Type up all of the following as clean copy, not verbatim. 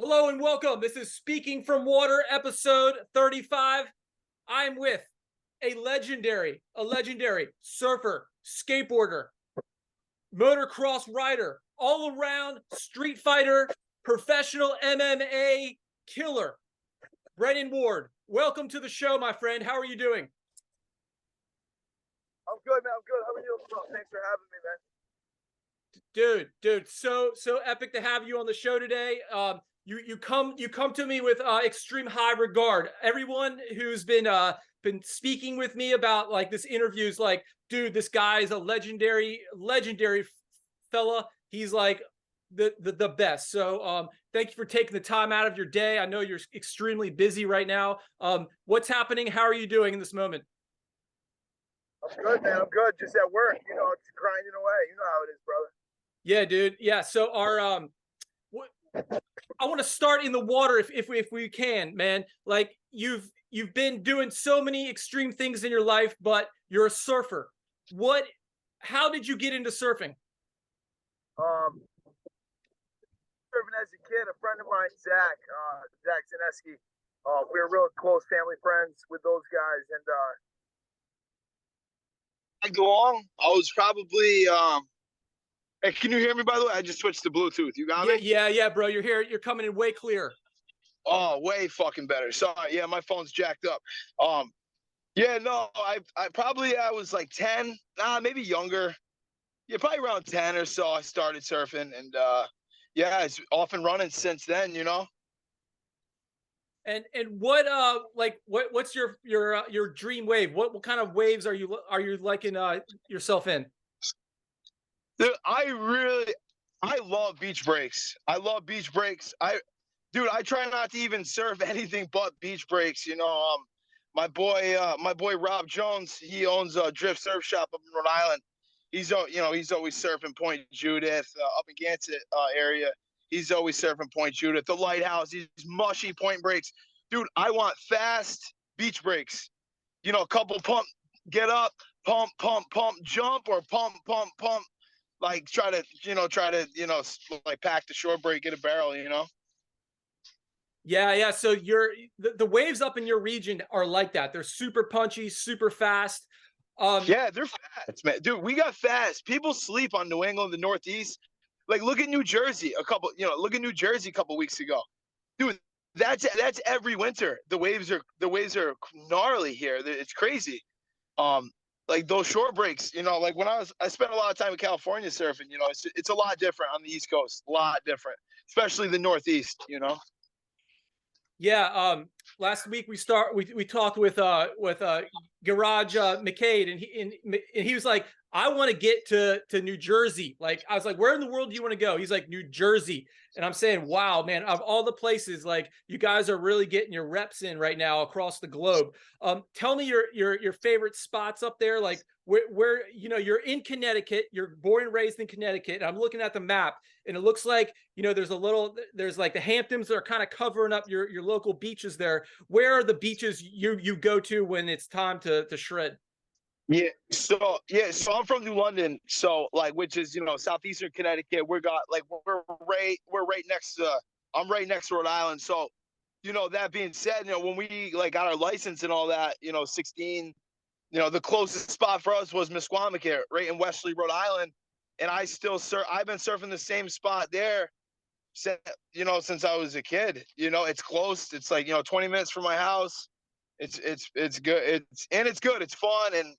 Hello and welcome. This is Speaking from Water, episode 35. I'm with a legendary surfer, skateboarder, motocross rider, all around street fighter, professional MMA killer, Brennan Ward. Welcome to the show, my friend. How are you doing? I'm good, man. I'm good. How are you? Thanks for having me, man. Dude, so epic to have you on the show today. You come to me with extreme high regard. Everyone who's been speaking with me about like this interview is like, dude, this guy is a legendary fella. He's like the best. So thank you for taking the time out of your day. I know you're extremely busy right now. What's happening? How are you doing in this moment? I'm good, man. I'm good. Just at work, it's grinding away. You know how it is, brother. Yeah, dude. Yeah. So I want to start in the water if we can, man. Like you've been doing so many extreme things in your life, but you're a surfer. How did you get into surfing? Surfing as a kid, a friend of mine, Zach Zaneski, we were real close family friends with those guys, and I go on. I was probably Hey, can you hear me, by the way? I just switched to Bluetooth. You got me? Yeah, bro. You're here. You're coming in way clear. Oh, way fucking better. Sorry. Yeah, my phone's jacked up. Yeah, no, I was like 10, maybe younger. Yeah, probably around 10 or so. I started surfing, and yeah, it's off and running since then. And what's your dream wave? What kind of waves are you liking yourself in? Dude, I love beach breaks. I try not to even surf anything but beach breaks. My boy Rob Jones, he owns a drift surf shop up in Rhode Island. He's always surfing Point Judith, up in Gansett area. He's always surfing Point Judith, the Lighthouse, these mushy point breaks. Dude, I want fast beach breaks. A couple pump, get up, pump, jump, or pump. Like try to like pack the short break, get a barrel. Yeah. So the waves up in your region are like that. They're super punchy, super fast. Yeah, they're fast, man. Dude, we got fast. People sleep on New England, the Northeast. Like, look at New Jersey a couple weeks ago. Dude, that's every winter. The waves are gnarly here. It's crazy. Like those short breaks, like when I spent a lot of time in California surfing, it's a lot different on the East Coast, a lot different, especially the Northeast, Yeah. Last week we talked with Garage McCade, and he was like, I want to get to New Jersey. Like, I was like, where in the world do you want to go? He's like, New Jersey. And I'm saying, wow, man, of all the places, like you guys are really getting your reps in right now across the globe. Tell me your favorite spots up there. Like where you're in Connecticut, you're born and raised in Connecticut. And I'm looking at the map, and it looks like, there's like the Hamptons that are kind of covering up your local beaches there. Where are the beaches you go to when it's time to shred? So I'm from New London, so like, which is southeastern Connecticut. We're right next to. I'm right next to Rhode Island. So, that being said, when we like got our license and all that, 16, the closest spot for us was Misquamicut, right in Wesley, Rhode Island, and I've been surfing the same spot there since I was a kid. It's close. It's like 20 minutes from my house. It's good. It's good. It's fun, and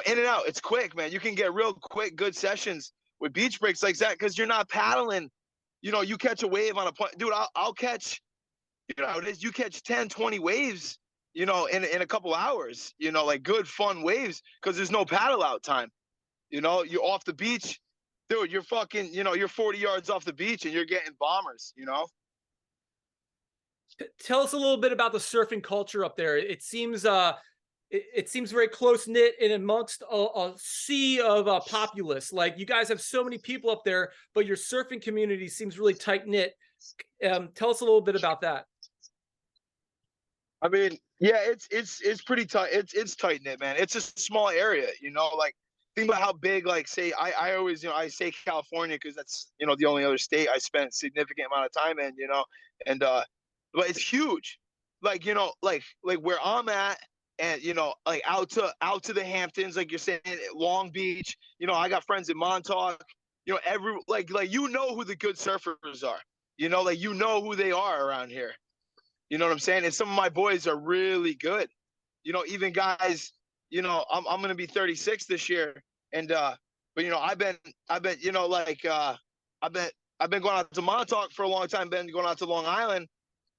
in and out. It's quick, man. You can get real quick, good sessions with beach breaks like that because you're not paddling. You catch a wave on a point. Dude, I'll catch, how it is. You catch 10, 20 waves, in a couple hours, like good, fun waves because there's no paddle out time. You're off the beach. Dude, you're fucking, you're 40 yards off the beach and you're getting bombers, Tell us a little bit about the surfing culture up there. It seems it seems very close knit and amongst a sea of populace. Like you guys have so many people up there, but your surfing community seems really tight knit. Tell us a little bit about that. I mean, yeah, it's pretty tight. It's tight knit, man. It's a small area, like think about how big, like, say, I always, I say California because that's, the only other state I spent a significant amount of time in, and but it's huge. Like, like where I'm at, and like out to the Hamptons, like you're saying, Long Beach. I got friends in Montauk. Every like who the good surfers are. Like who they are around here. You know what I'm saying? And some of my boys are really good. Even guys, I'm gonna be 36 this year, and but I've been, I've been going out to Montauk for a long time, been going out to Long Island,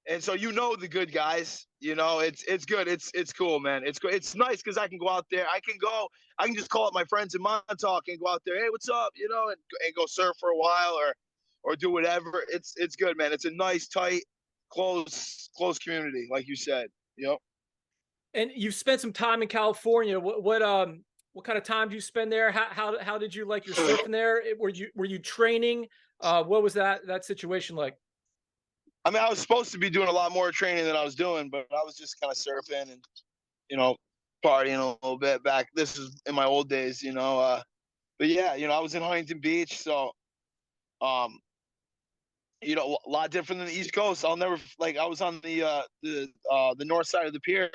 and so the good guys, it's good, it's cool, man. It's nice because I can go out there, I can just call up my friends in Montauk and go out there, hey, what's up, and go surf for a while or do whatever. It's good, man. It's a nice, tight, close community, like you said. And you've spent some time in California. What kind of time do you spend there? How did you like your surfing there? Were you training? What was that situation like? I mean, I was supposed to be doing a lot more training than I was doing, but I was just kind of surfing and partying a little bit back. This is in my old days, but yeah, I was in Huntington Beach, so a lot different than the East Coast. I'll never, like, I was on the north side of the pier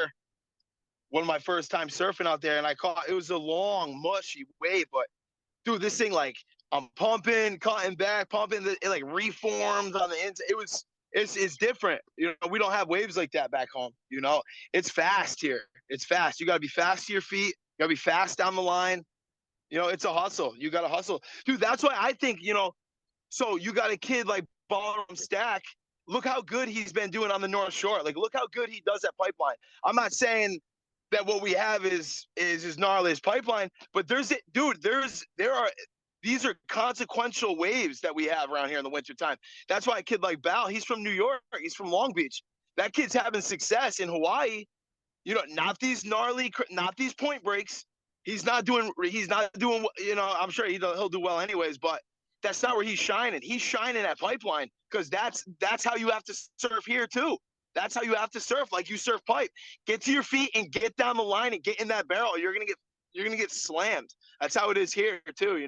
one of my first time surfing out there, and it was a long, mushy wave, but dude, this thing, like, I'm pumping, cutting back, pumping, it like reformed on the inside. It's different. We don't have waves like that back home. It's fast here. It's fast. You got to be fast to your feet. You got to be fast down the line. It's a hustle. You got to hustle, dude. That's why I think, so you got a kid like Ballroom Stack. Look how good he's been doing on the North Shore. Like, look how good he does at Pipeline. I'm not saying that what we have is as gnarly as Pipeline, but these are consequential waves that we have around here in the wintertime. That's why a kid like Bal, he's from New York, he's from Long Beach. That kid's having success in Hawaii. Not these point breaks. He's not doing, I'm sure he'll do well anyways, but that's not where he's shining. He's shining at Pipeline because that's how you have to surf here too. That's how you have to surf, like you surf pipe. Get to your feet and get down the line and get in that barrel. You're gonna get slammed. That's how it is here too,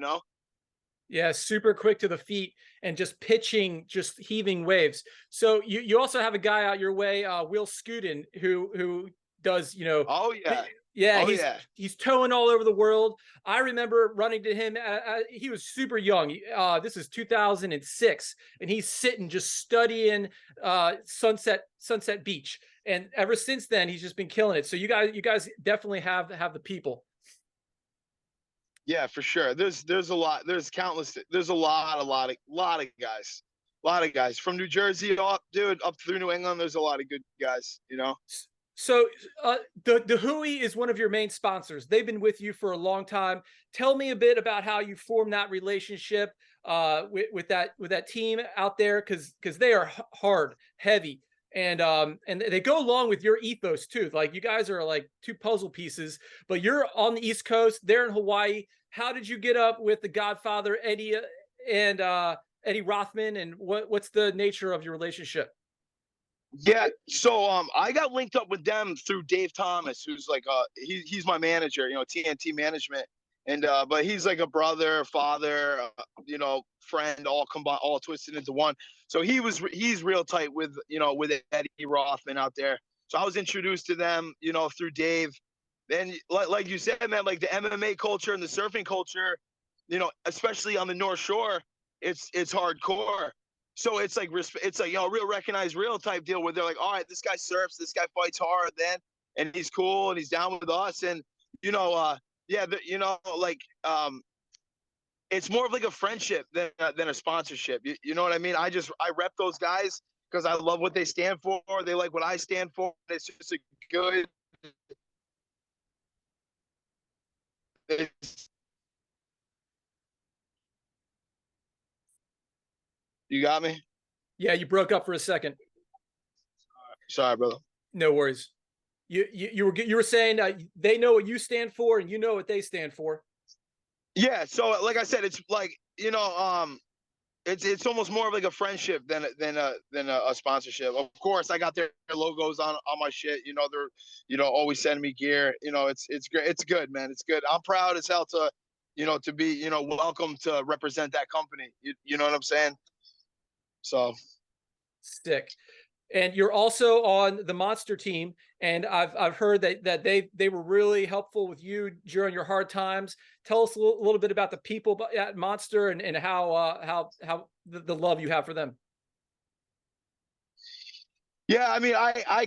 Yeah, super quick to the feet and just pitching, just heaving waves. So you also have a guy out your way, Will Scudin, who does, Oh yeah. yeah, oh, he's towing all over the world. I remember running to him. He was super young. This is 2006, and he's sitting just studying Sunset Beach. And ever since then, he's just been killing it. So you guys definitely have the people. Yeah, for sure. There's a lot. There's countless. There's a lot of guys from New Jersey up through New England. There's a lot of good guys. So the Hui is one of your main sponsors. They've been with you for a long time. Tell me a bit about how you formed that relationship with that team out there, because they are hard, heavy, and they go along with your ethos too. Like, you guys are like two puzzle pieces, but you're on the East Coast, they're in Hawaii. How did you get up with the Godfather Eddie and Eddie Rothman, and what's the nature of your relationship? Yeah, so I got linked up with them through Dave Thomas, who's like he's my manager, TNT management, and but he's like a brother, father, friend, all combined, all twisted into one. So he's real tight with with Eddie Rothman out there. So I was introduced to them, through Dave. Then like you said, man, like the MMA culture and the surfing culture, especially on the North Shore, it's hardcore. So it's like real recognized real type deal where they're like, all right, this guy surfs, this guy fights hard, then, and he's cool and he's down with us, and it's more of like a friendship than a sponsorship. You know what I mean? I rep those guys because I love what they stand for. They like what I stand for. It's just a good. You got me? Yeah, you broke up for a second. Sorry, brother. No worries. You were saying they know what you stand for, and you know what they stand for. Yeah. So like I said, it's like it's almost more of like a friendship than a sponsorship. Of course, I got their logos on my shit. They're always sending me gear. It's great. It's good, man. It's good. I'm proud as hell to to be, welcome to represent that company. You know what I'm saying? So Sick. And you're also on the Monster team, and I've heard that they were really helpful with you during your hard times. Tell us a little bit about the people at Monster and how the love you have for them. yeah, I mean, I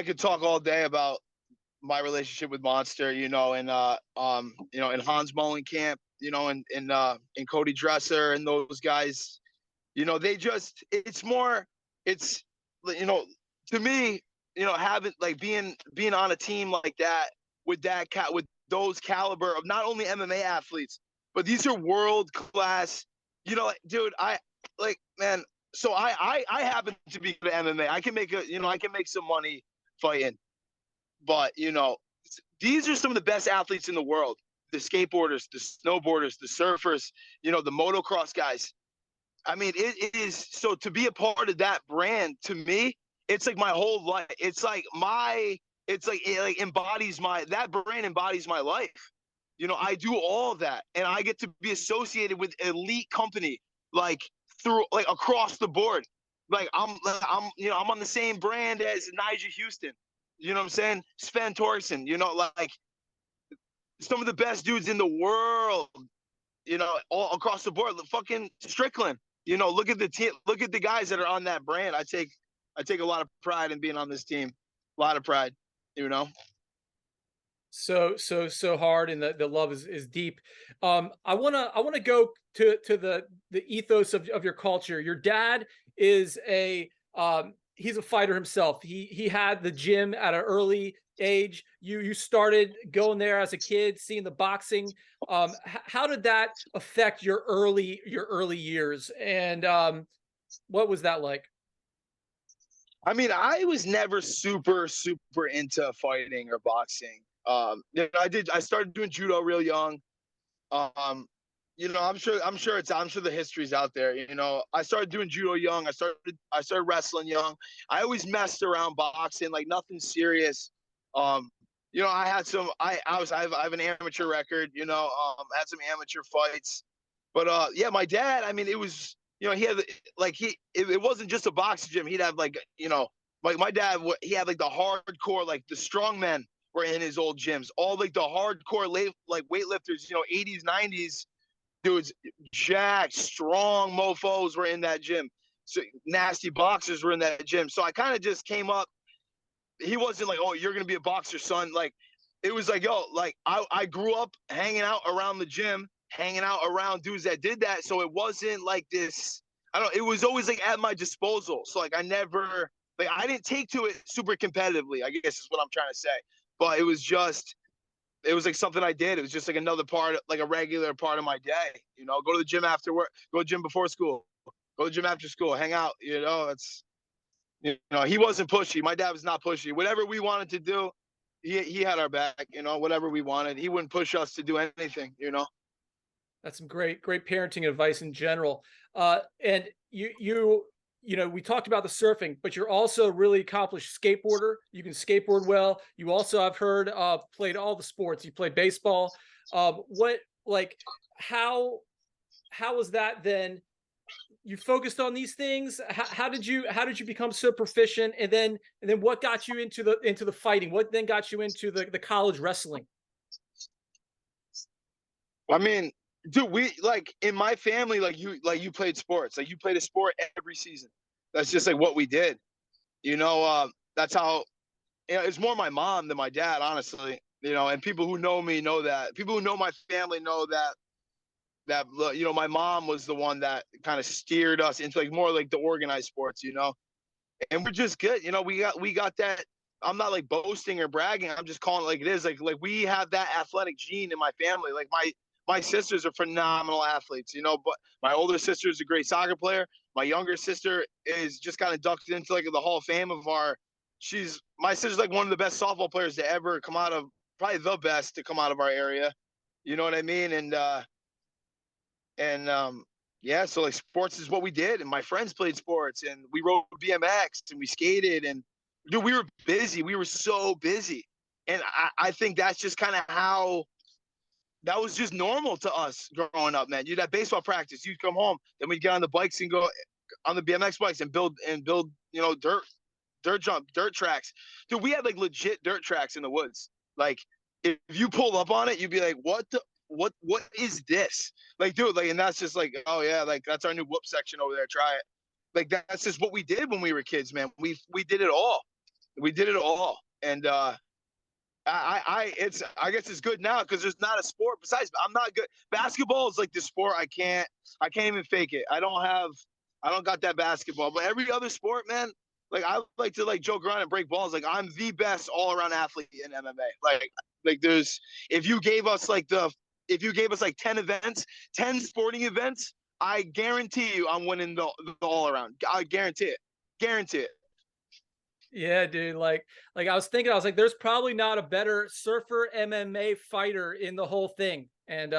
could talk all day about my relationship with Monster, in Hans Molenkamp, in Cody Dresser and those guys. It's to me, having like being on a team like that with with those caliber of not only MMA athletes, but these are world class. Dude, man. So I happen to be good at MMA. I can make some money fighting, but these are some of the best athletes in the world. The skateboarders, the snowboarders, the surfers, the motocross guys. I mean, it is so to be a part of that brand to me, it's like my whole life. It embodies that brand embodies my life. I do all of that and I get to be associated with elite company like through like across the board. Like I'm on the same brand as Nigel Houston. You know what I'm saying? Sven Torsen, like some of the best dudes in the world, all across the board. Fucking Strickland. Look at the guys that are on that brand. I take a lot of pride in being on this team. A lot of pride, So hard, and the love is deep. I wanna go to the ethos of your culture. Your dad is he's a fighter himself. He had the gym at an early age. You started going there as a kid, seeing the boxing. How did that affect your early years? And what was that like? I mean, I was never super into fighting or boxing. I started doing judo real young. Um, I'm sure the history's out there. I started doing judo young. I started wrestling young. I always messed around boxing, like nothing serious. I had some. I have an amateur record. Had some amateur fights. But yeah, my dad. I mean, it was. He had it wasn't just a boxing gym. He'd have like my dad. He had like the hardcore, like the strong men were in his old gyms. All like the hardcore weightlifters. 80s, 90s dudes, jacked, strong mofos were in that gym. So nasty boxers were in that gym. So I kind of just came up. He wasn't like, oh, you're gonna be a boxer, son. Like, it was like, yo, like I grew up hanging out around the gym, hanging out around dudes that did that. So it wasn't like this. I don't. It was always like at my disposal. So like I didn't take to it super competitively, I guess is what I'm trying to say. But it was like something I did. It was just like another part, like a regular part of my day. Go to the gym after work, go to the gym before school, go to the gym after school, hang out. He wasn't pushy. My dad was not pushy. Whatever we wanted to do, he had our back. Whatever we wanted, he wouldn't push us to do anything. That's some great parenting advice in general. And we talked about the surfing, but you're also a really accomplished skateboarder. You can skateboard well. You also, I've heard, played all the sports. You played baseball. How was that then? You focused on these things. How did you become so proficient? And then what got you into the fighting? What then got you into the college wrestling? I mean, dude, we like in my family, you played sports, like you played a sport every season. That's just like what we did. That's how. It's more my mom than my dad, honestly. And people who know me know that. People who know my family know that my mom was the one that kind of steered us into like more like the organized sports. And we're just good. We got that. I'm not like boasting or bragging. I'm just calling it like it is. Like we have that athletic gene in my family. Like my sisters are phenomenal athletes, but my older sister is a great soccer player. My younger sister is just got inducted into like the Hall of Fame of my sister's like one of the best softball players to ever come out of, probably the best to come out of our area. You know what I mean? Yeah, so like sports is what we did. And my friends played sports and we rode BMX and we skated and dude, we were busy. We were so busy. And I think that's just kind of how that was just normal to us growing up, man. You'd have baseball practice, you'd come home, then we'd get on the bikes and go on the BMX bikes and build, you know, dirt tracks. Dude, we had like legit dirt tracks in the woods. Like if you pull up on it, you'd be like, what is this? Like, dude, like, and that's just like, oh yeah, like that's our new whoop section over there. Try it. Like that's just what we did when we were kids, man. We did it all. We did it all. And I guess it's good now because there's not a sport. Besides, I'm not good. Basketball is like the sport I can't even fake it. I don't got that basketball. But every other sport, man, like I like to like joke around and break balls. Like I'm the best all around athlete in MMA. Like there's if you gave us like 10 events, 10 sporting events, I guarantee you I'm winning the all around. I guarantee it. Guarantee it. Yeah, dude. Like I was thinking, I was like, there's probably not a better surfer MMA fighter in the whole thing. And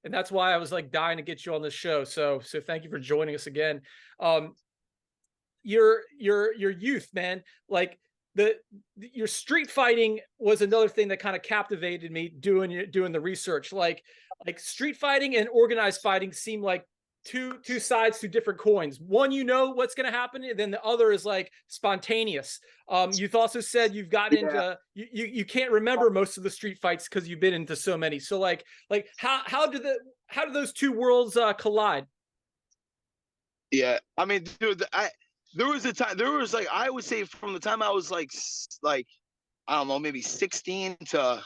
that's why I was like dying to get you on this show. So thank you for joining us again. Your youth, man, like your street fighting was another thing that kind of captivated me doing the research. Like street fighting and organized fighting seem like two sides to different coins. One, you know what's going to happen, and then the other is like spontaneous. You've also said you've got into you can't remember most of the street fights because you've been into so many. So like how do those two worlds collide? Yeah, I mean, dude, there was a time. There was like I would say from the time I was like I don't know, maybe 16 to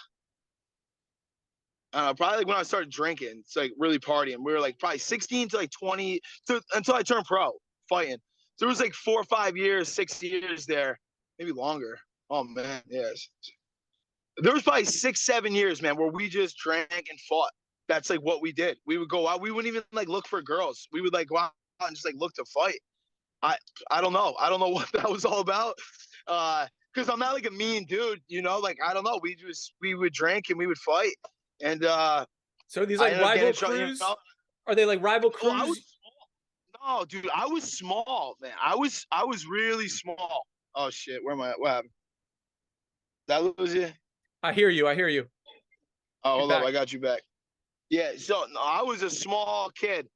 probably like when I started drinking. It's like really partying. We were like probably 16 to like 20 until I turned pro fighting. There was like 4 or 5 years, 6 years there, maybe longer. Oh man, yes. There was probably 6, 7 years, man, where we just drank and fought. That's like what we did. We would go out. We wouldn't even like look for girls. We would like go out and just like look to fight. I don't know. I don't know what that was all about. Because I'm not like a mean dude, you know. Like I don't know. We would drink and we would fight. And so these like rival crews? You know? Are they like rival crews? No, dude, I was small, man. I was really small. Oh shit, where am I? What happened? That was you? I hear you. Oh, hold up, I got you back. Yeah, so no, I was a small kid.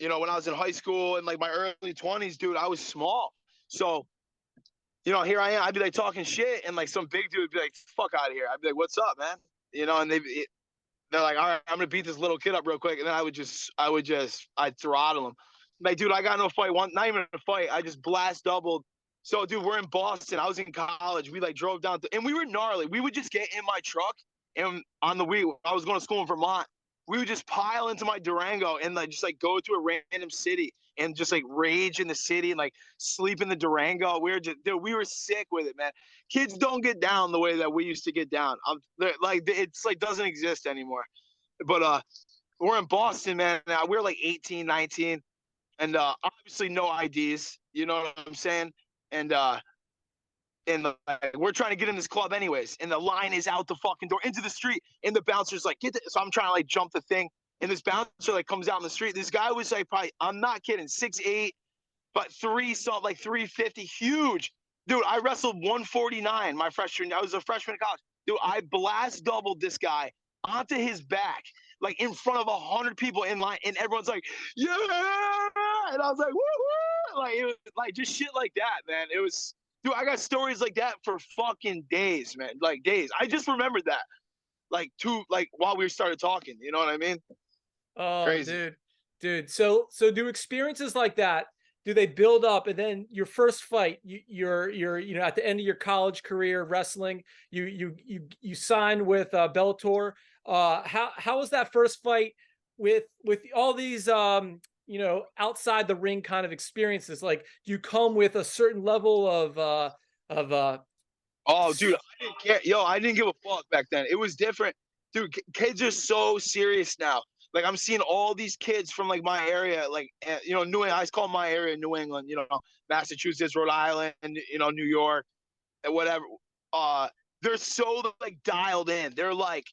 You know, when I was in high school and like my early 20s, dude, I was small. So, you know, here I am. I'd be like talking shit, and like some big dude would be like, "Fuck out of here." I'd be like, "What's up, man?" You know, and they're like, "All right, I'm gonna beat this little kid up real quick," and then I'd throttle him. Like, dude, I got no fight. Not even a fight. I just blast doubled. So, dude, we're in Boston. I was in college. We like drove down, and we were gnarly. We would just get in my truck, and on the way, I was going to school in Vermont. We would just pile into my Durango and like just like go to a random city and just like rage in the city and like sleep in the Durango. We were sick with it, man. Kids don't get down the way that we used to get down. Like it's like doesn't exist anymore. But we're in Boston, man. Now we're like 18, 19, and obviously no IDs. You know what I'm saying? And we're trying to get in this club anyways, and the line is out the fucking door into the street, and the bouncer's like, "Get this!" So I'm trying to like jump the thing, and this bouncer like comes out in the street. This guy was like probably, I'm not kidding, 6'8", but 350, huge. Dude, I wrestled 149 my freshman. I was a freshman in college. Dude, I blast doubled this guy onto his back, like in front of 100 people in line, and everyone's like, "Yeah!" And I was like, "Woo!" Like it was like just shit like that, man. It was. Dude, I got stories like that for fucking days, man. Like days. I just remembered that. Like while we started talking, you know what I mean? Oh, Crazy. dude. So do experiences like that, do they build up, and then your first fight, you're you know at the end of your college career wrestling, you sign with Bellator. How was that first fight with all these you know, outside the ring kind of experiences? Like, do you come with a certain level of Oh, dude, I didn't care. Yo, I didn't give a fuck back then. It was different. Dude, kids are so serious now. Like I'm seeing all these kids from like my area, like you know, New England. I call my area New England. You know, Massachusetts, Rhode Island, you know, New York, and whatever. They're so like dialed in. They're like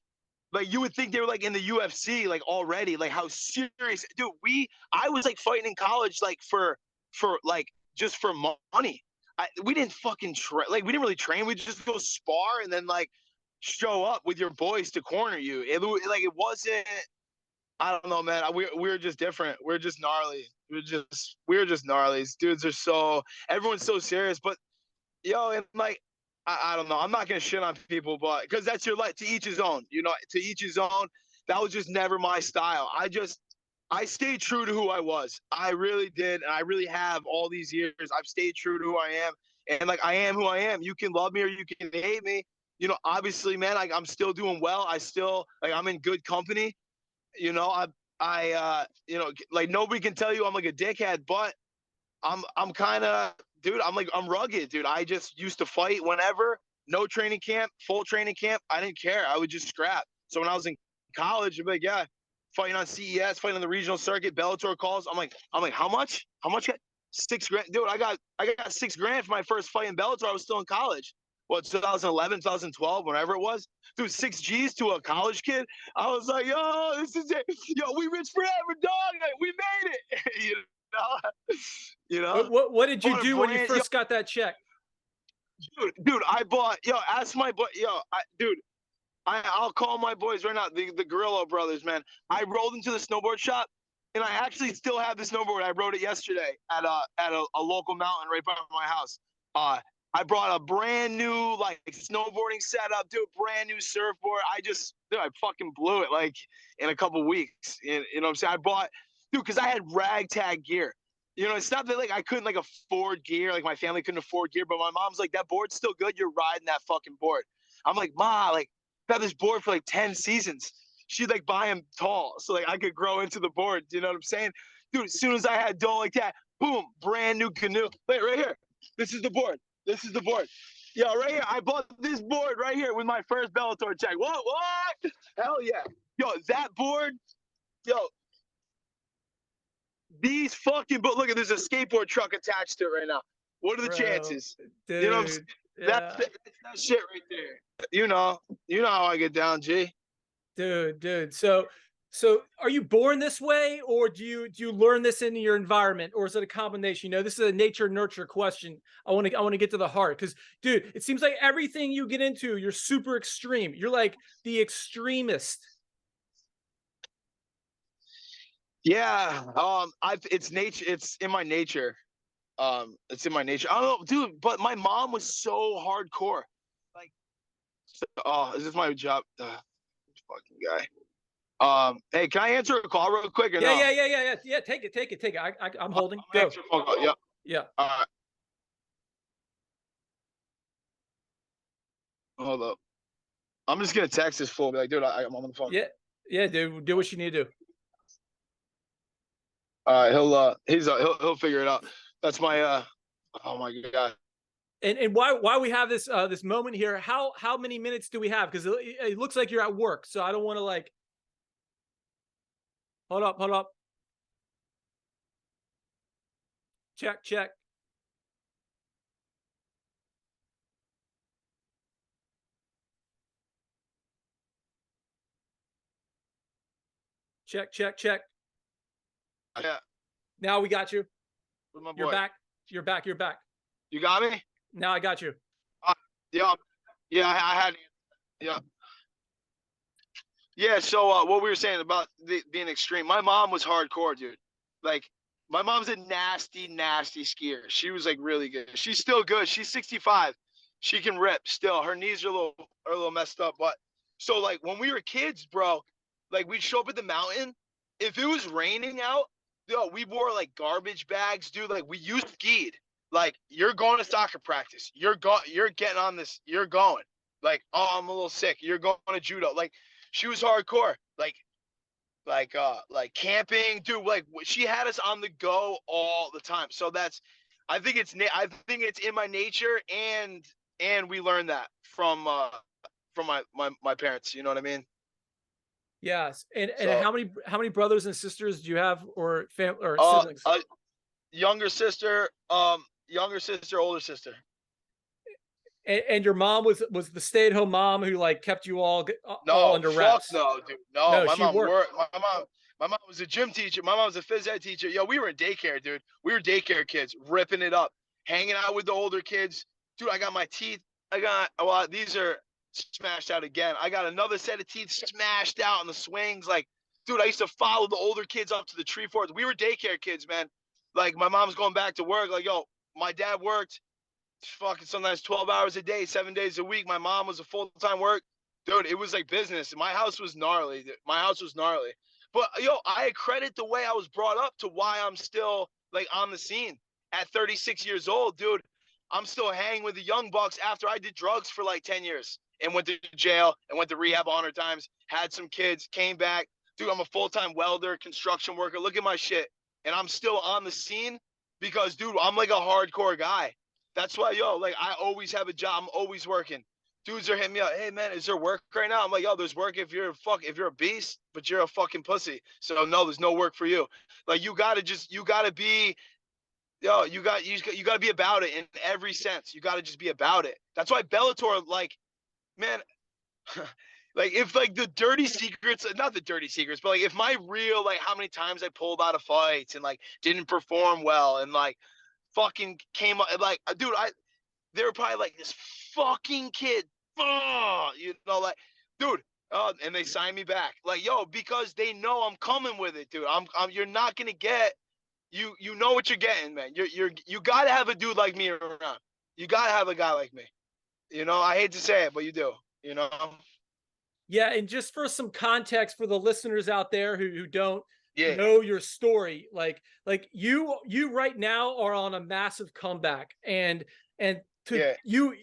you would think they were like in the UFC like already. Like how serious, dude. I was like fighting in college like for like just for money. We didn't fucking train. Like we didn't really train. We just go spar and then like show up with your boys to corner you. It wasn't. I don't know, man. We're just different. We're just gnarly. We're just gnarly. These dudes are so. Everyone's so serious, but yo, and like, I don't know. I'm not gonna shit on people, but because that's your life. To each his own. You know, to each his own. That was just never my style. I stayed true to who I was. I really did, and I really have all these years. I've stayed true to who I am, and like I am who I am. You can love me or you can hate me. You know, obviously, man. Like I'm still doing well. I still like I'm in good company. You know, you know, like nobody can tell you I'm like a dickhead, but I'm kind of, dude. I'm rugged, dude. I just used to fight whenever. No training camp, full training camp. I didn't care. I would just scrap. So when I was in college, I'd be like, yeah, fighting on CES, fighting on the regional circuit, Bellator calls. I'm like, how much? How much? $6,000, dude. I got $6,000 for my first fight in Bellator. I was still in college. What, 2011, 2012, whenever it was, dude, 6 G's to a college kid. I was like, yo, this is it. Yo, we rich forever, dog. Like, we made it. You know. What did you do when you first got that check? Dude, I bought. Yo, ask my boy. Yo, dude. I'll call my boys right now, the Gorilla Brothers, man. I rolled into the snowboard shop, and I actually still have the snowboard. I rode it yesterday at a local mountain right by my house. I brought a brand new like snowboarding setup, dude, brand new surfboard. I fucking blew it like in a couple weeks. You know what I'm saying? I bought, dude, because I had ragtag gear. You know, it's not that like I couldn't like afford gear, like my family couldn't afford gear, but my mom's like, that board's still good. You're riding that fucking board. I'm like, Ma, like, I've had this board for like 10 seasons. She'd like buy them tall so like I could grow into the board. You know what I'm saying? Dude, as soon as I had dough like that, boom, brand new canoe. Wait, right here. This is the board. This is the board. Yo, right here. I bought this board right here with my first Bellator check. What? Hell yeah. Yo, that board, yo, these fucking, but look at, there's a skateboard truck attached to it right now. What are the chances? Dude, you know what I'm saying? Yeah. That's that shit right there. You know how I get down, G. Dude. So are you born this way, or do you learn this in your environment, or is it a combination? You know, this is a nature nurture question. I want to get to the heart, because dude, it seems like everything you get into, you're super extreme. You're like the extremist. Yeah. It's nature. It's in my nature. It's in my nature. I don't know, dude, but my mom was so hardcore. Like, is this my job? Fucking guy. Hey, can I answer a call real quick? Or yeah, no? yeah. Take it. I'm holding. Go. Yeah. Yeah. All right. Hold up. I'm just gonna text this fool. Be like, dude, I'm on the phone. Yeah, dude. Do what you need to do. All right, he'll figure it out. That's my oh my god. And why we have this this moment here? How many minutes do we have? Because it looks like you're at work, so I don't want to like. Hold up. Check. Check. Yeah. Now we got you. With my boy. You're back. You're back. You got me? Now I got you. Yeah. I had. Yeah. Yeah. So what we were saying about being extreme. My mom was hardcore, dude. Like, my mom's a nasty skier. She was like really good. She's still good. She's 65. She can rip still. Her knees are a little messed up. But so like when we were kids, bro, like we'd show up at the mountain. If it was raining out, yo, we wore like garbage bags, dude. Like you skied. Like, you're going to soccer practice. You're getting on this. You're going. Like, oh, I'm a little sick. You're going to judo. Like, she was hardcore. Like camping, dude. Like, she had us on the go all the time. So I think it's in my nature, and we learned that from my parents. You know what I mean? Yes. And how many brothers and sisters do you have, or family or siblings? Younger sister, older sister. And your mom was the stay-at-home mom who like kept you all under wraps? No, dude. No, my mom worked. My mom was a gym teacher. My mom was a phys ed teacher. Yo, we were in daycare, dude. We were daycare kids, ripping it up, hanging out with the older kids. Dude, I got my teeth. These are smashed out again. I got another set of teeth smashed out in the swings. Like, dude, I used to follow the older kids up to the tree forts. We were daycare kids, man. Like, my mom's going back to work. Like, yo, my dad worked fucking sometimes 12 hours a day, 7 days a week. My mom was a full-time work. Dude, it was like business. My house was gnarly. My house was gnarly. But, yo, I credit the way I was brought up to why I'm still, like, on the scene. At 36 years old, dude, I'm still hanging with the young bucks after I did drugs for like 10 years and went to jail and went to rehab 100 times, had some kids, came back. Dude, I'm a full-time welder, construction worker. Look at my shit. And I'm still on the scene because, dude, I'm like a hardcore guy. That's why, yo, like, I always have a job. I'm always working. Dudes are hitting me up. Hey, man, is there work right now? I'm like, yo, there's work if you're a beast, but you're a fucking pussy. So, no, there's no work for you. Like, you got to be, yo, you got to be about it in every sense. You got to just be about it. That's why Bellator, like, man, like, if like the dirty secrets, not the dirty secrets, but like if my real, like, how many times I pulled out of fights and like didn't perform well and like fucking came up, like, dude, they were probably like, this fucking kid, you know, like, dude, and they signed me back, like, yo, because they know I'm coming with it, dude. You're not gonna get, you know what you're getting, man. You gotta have a dude like me around. You gotta have a guy like me. You know, I hate to say it, but you do. You know. Yeah, and just for some context for the listeners out there who don't Yeah. know your story, like you right now are on a massive comeback, and to Yeah. you,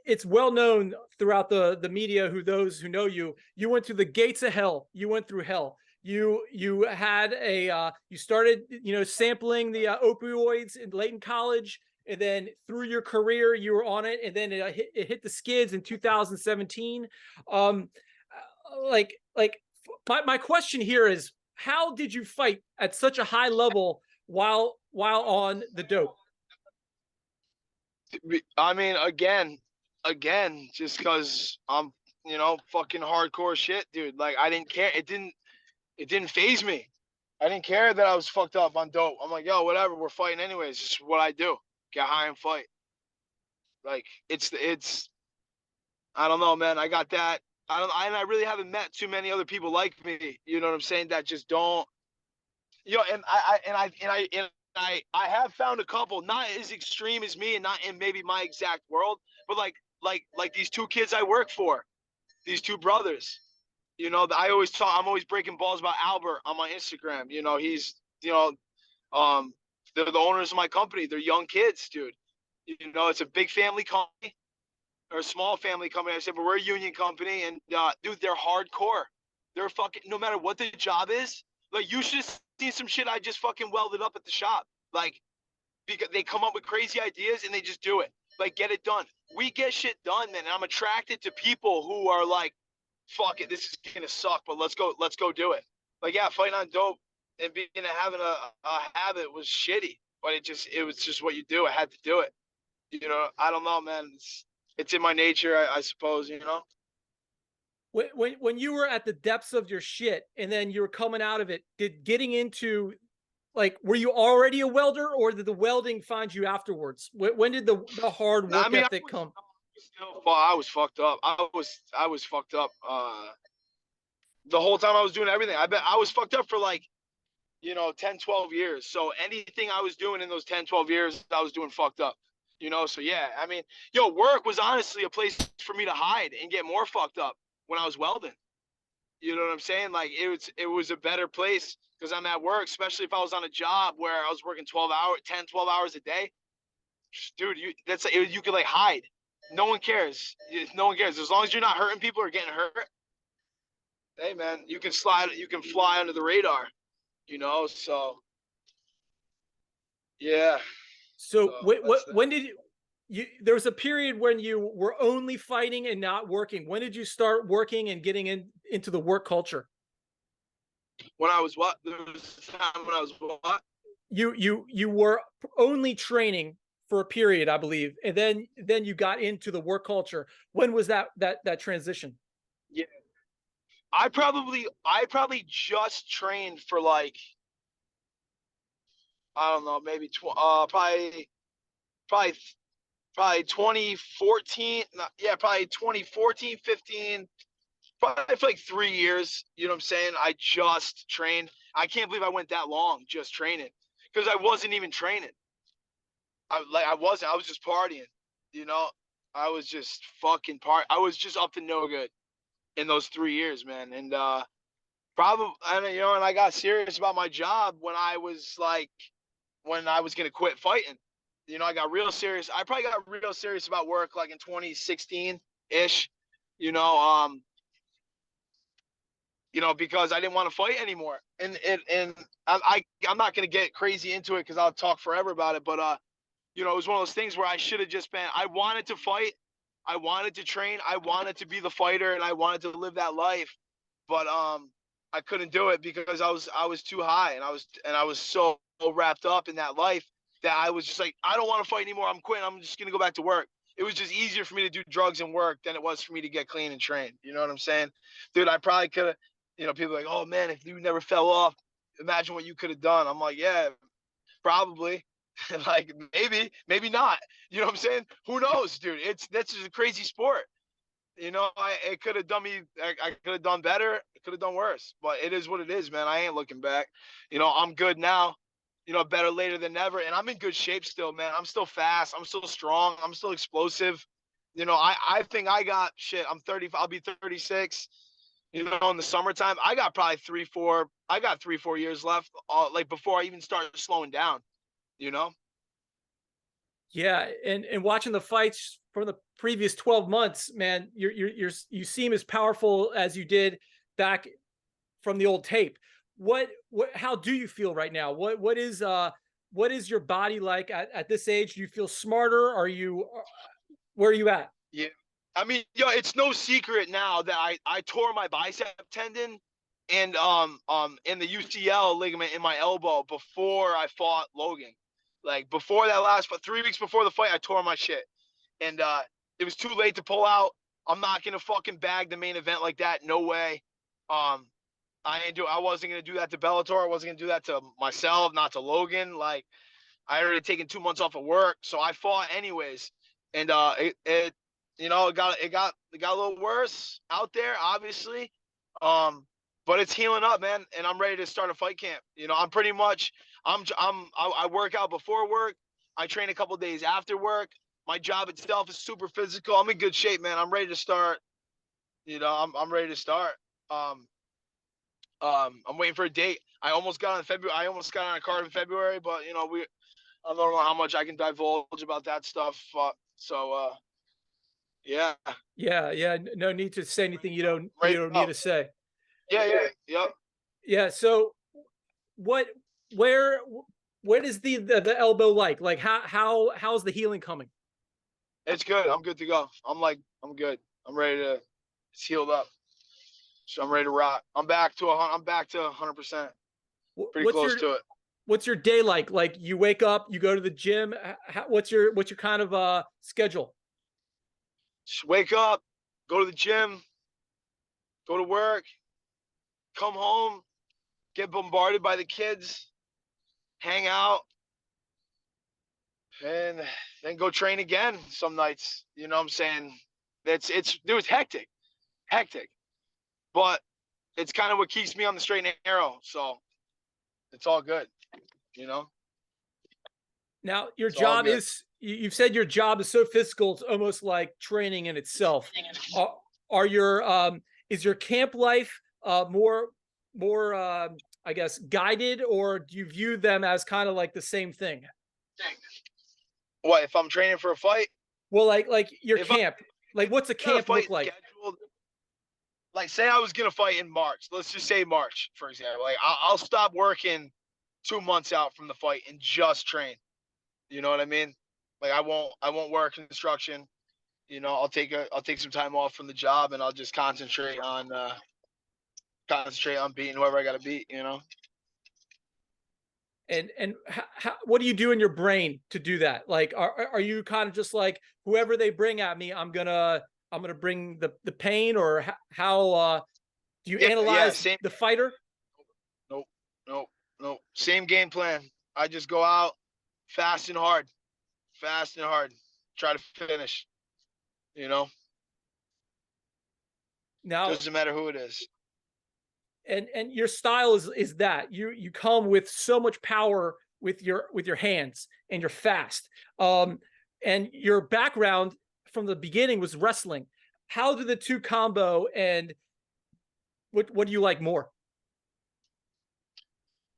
it's well known throughout the media, those who know you went through the gates of hell. You went through hell. You had you started, sampling the opioids late in college, and then through your career you were on it, and then it hit the skids in 2017. My question here is, how did you fight at such a high level while on the dope? I mean, again, just because I'm, fucking hardcore shit, dude. Like, I didn't care. It didn't phase me. I didn't care that I was fucked up on dope. I'm like, yo, whatever. We're fighting anyways. It's just what I do. Get high and fight. Like, it's. I don't know, man. I got that. I really haven't met too many other people like me. You know what I'm saying? That just don't. And I have found a couple, not as extreme as me, and not in maybe my exact world, but like these two kids I work for, these two brothers. I always talk. I'm always breaking balls about Albert on my Instagram. He's, they're the owners of my company. They're young kids, dude. It's a big family company or a small family company. I said, but we're a union company, and dude, they're hardcore. They're fucking, no matter what the job is. Like, you should see some shit I just fucking welded up at the shop. Like, because they come up with crazy ideas and they just do it. Like, get it done. We get shit done, man. And I'm attracted to people who are like, fuck it, this is gonna suck, but let's go do it. Like, yeah, fighting on dope and having a habit was shitty, but it was just what you do. I had to do it. I don't know, man. It's in my nature, I suppose. When you were at the depths of your shit and then you were coming out of it, did getting into, like, were you already a welder, or did the welding find you afterwards? When did the hard work ethic come? I was fucked up. I was fucked up. The whole time I was doing everything. I was fucked up for like, 10, 12 years. So anything I was doing in those 10, 12 years, I was doing fucked up. So yeah, I mean, work was honestly a place for me to hide and get more fucked up when I was welding. You know what I'm saying? Like, it was a better place because I'm at work, especially if I was on a job where I was working 12 hours a day. Dude, you could like hide. No one cares. No one cares. As long as you're not hurting people or getting hurt. Hey, man, you can fly under the radar, so yeah. So when did there was a period when you were only fighting and not working. When did you start working and getting into the work culture? When I was what? There was a time when I was what? You were only training for a period, I believe, and then you got into the work culture. When was that transition? Yeah, I probably just trained for like, I don't know, maybe probably probably 2014. Yeah, probably 2014, 15. Probably for like 3 years. You know what I'm saying? I just trained. I can't believe I went that long just training because I wasn't even training. I wasn't. I was just partying. You know, I was just fucking I was just up to no good in those 3 years, man. And probably, and I got serious about my job when I was gonna quit fighting. I got real serious. I probably got real serious about work like in 2016 ish. You know, because I didn't want to fight anymore. And I'm not gonna get crazy into it because I'll talk forever about it. But it was one of those things where I should have just been. I wanted to fight, I wanted to train, I wanted to be the fighter, and I wanted to live that life. But I couldn't do it because I was too high, and I was so wrapped up in that life that I was just like, I don't want to fight anymore. I'm quitting. I'm just gonna go back to work. It was just easier for me to do drugs and work than it was for me to get clean and train. You know what I'm saying, dude? I probably could have. People are like, oh man, if you never fell off, imagine what you could have done. I'm like, yeah, probably. Like maybe not. You know what I'm saying? Who knows, dude? That's just a crazy sport. It could have done me. I could have done better. It could have done worse. But it is what it is, man. I ain't looking back. I'm good now. Better later than never. And I'm in good shape still, man. I'm still fast. I'm still strong. I'm still explosive. I think I got shit. I'm 30. I'll be 36. In the summertime, I got probably 3-4 years left. Like before I even started slowing down. Yeah, and watching the fights from the previous 12 months, man, you seem as powerful as you did back from the old tape. How do you feel right now? What is your body like at this age? Do you feel smarter? Where are you at? Yeah. I mean, it's no secret now that I tore my bicep tendon and the UCL ligament in my elbow before I fought Logan. Like before that but 3 weeks before the fight, I tore my shit. And it was too late to pull out. I'm not gonna fucking bag the main event like that. No way. I wasn't gonna do that to Bellator. I wasn't gonna do that to myself, not to Logan. Like I had already taken 2 months off of work, so I fought anyways. And it got a little worse out there, obviously. But it's healing up, man, and I'm ready to start a fight camp. I'm pretty much I work out before work. I train a couple days after work. My job itself is super physical. I'm in good shape, man. I'm ready to start. I'm ready to start. I'm waiting for a date. I almost got on a card in February, but I don't know how much I can divulge about that stuff. Yeah. Yeah. No need to say anything you don't need to say. Yeah. Yeah. So where is the elbow like? Like how's the healing coming? It's good. I'm good to go. I'm good. I'm ready to. It's healed up. So I'm ready to rock. I'm back to 100%. Pretty close to it. What's your day like? Like you wake up, you go to the gym. What's your kind of schedule? Just wake up, go to the gym, go to work, come home, get bombarded by the kids, hang out, and then go train again some nights. You know what I'm saying? It's hectic. But it's kind of what keeps me on the straight and narrow. So it's all good, Now your job is, you've said your job is so physical, it's almost like training in itself. Is your camp life more I guess guided, or do you view them as kind of like the same thing? What if I'm training for a fight? Well, like your camp, like what's a camp look like? Scheduled, like say I was gonna fight in March. Let's just say March, for example. Like I'll stop working 2 months out from the fight and just train. You know what I mean? Like I won't work construction. I'll take some time off from the job and I'll just concentrate on beating whoever I got to beat. And what do you do in your brain to do that? Like, are you kind of just like whoever they bring at me, I'm gonna bring the pain, or how do you analyze the fighter? Nope. Same game plan. I just go out fast and hard, try to finish. You know, Now, doesn't matter who it is. and your style is that you come with so much power with your hands, and you're fast. And your background from the beginning was wrestling. How do the two combo, and what do you like more?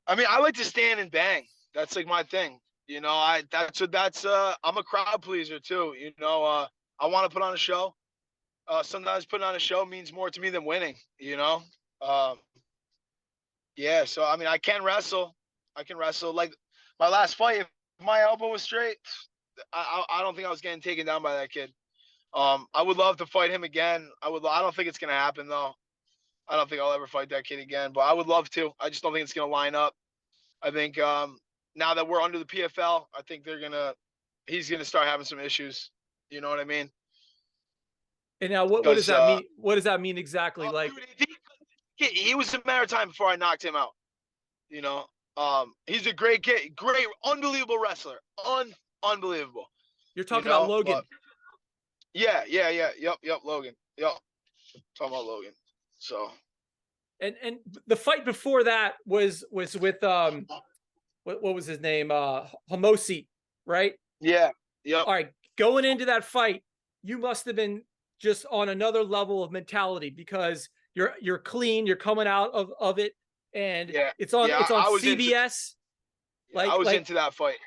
I mean, I like to stand and bang. That's like my thing. You know, that's I'm a crowd pleaser too. You know, I want to put on a show. Sometimes putting on a show means more to me than winning. You know, um, yeah. So I mean, I can wrestle. I can wrestle. Like my last fight, if my elbow was straight, I don't think I was getting taken down by that kid. I would love to fight him again. I don't think it's gonna happen though. I don't think I'll ever fight that kid again, but I would love to. I just don't think it's gonna line up. I think now that we're under the PFL, I think he's gonna start having some issues. You know what I mean? And now, what does that mean? What does that mean exactly? Like, dude, he was a matter of time before I knocked him out. You know, he's a great kid, great, unbelievable wrestler, unbelievable. You're talking about Logan? Yeah, yep, Logan, yep. Talking about Logan. So, and the fight before that was with what was his name? Hamosi, right? Yeah, yep. All right, going into that fight, you must have been just on another level of mentality, because you're clean, you're coming out of it, and it's on CBS. I was into that fight.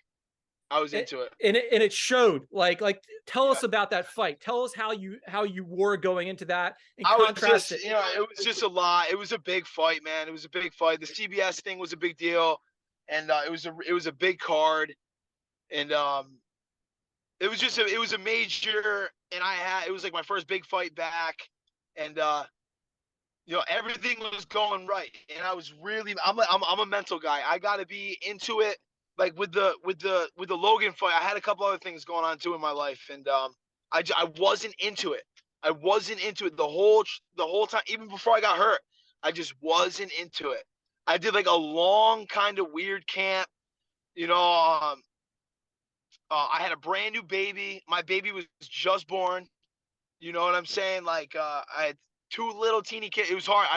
I was into it, and it showed. Like, tell us about that fight. Tell us how you were going into that, and contrast it. You know, it was just a lot. It was a big fight, man. It was a big fight. The CBS thing was a big deal, and it was a big card, and it was a major, and it was like my first big fight back, and you know, everything was going right, and I was really I'm a mental guy. I got to be into it. Like with the Logan fight, I had a couple other things going on too in my life, and I wasn't into it. I wasn't into it the whole time, even before I got hurt. I just wasn't into it. I did like a long kind of weird camp, you know. I had a brand new baby. My baby was just born. You know what I'm saying? Like I had two little teeny kids. It was hard. I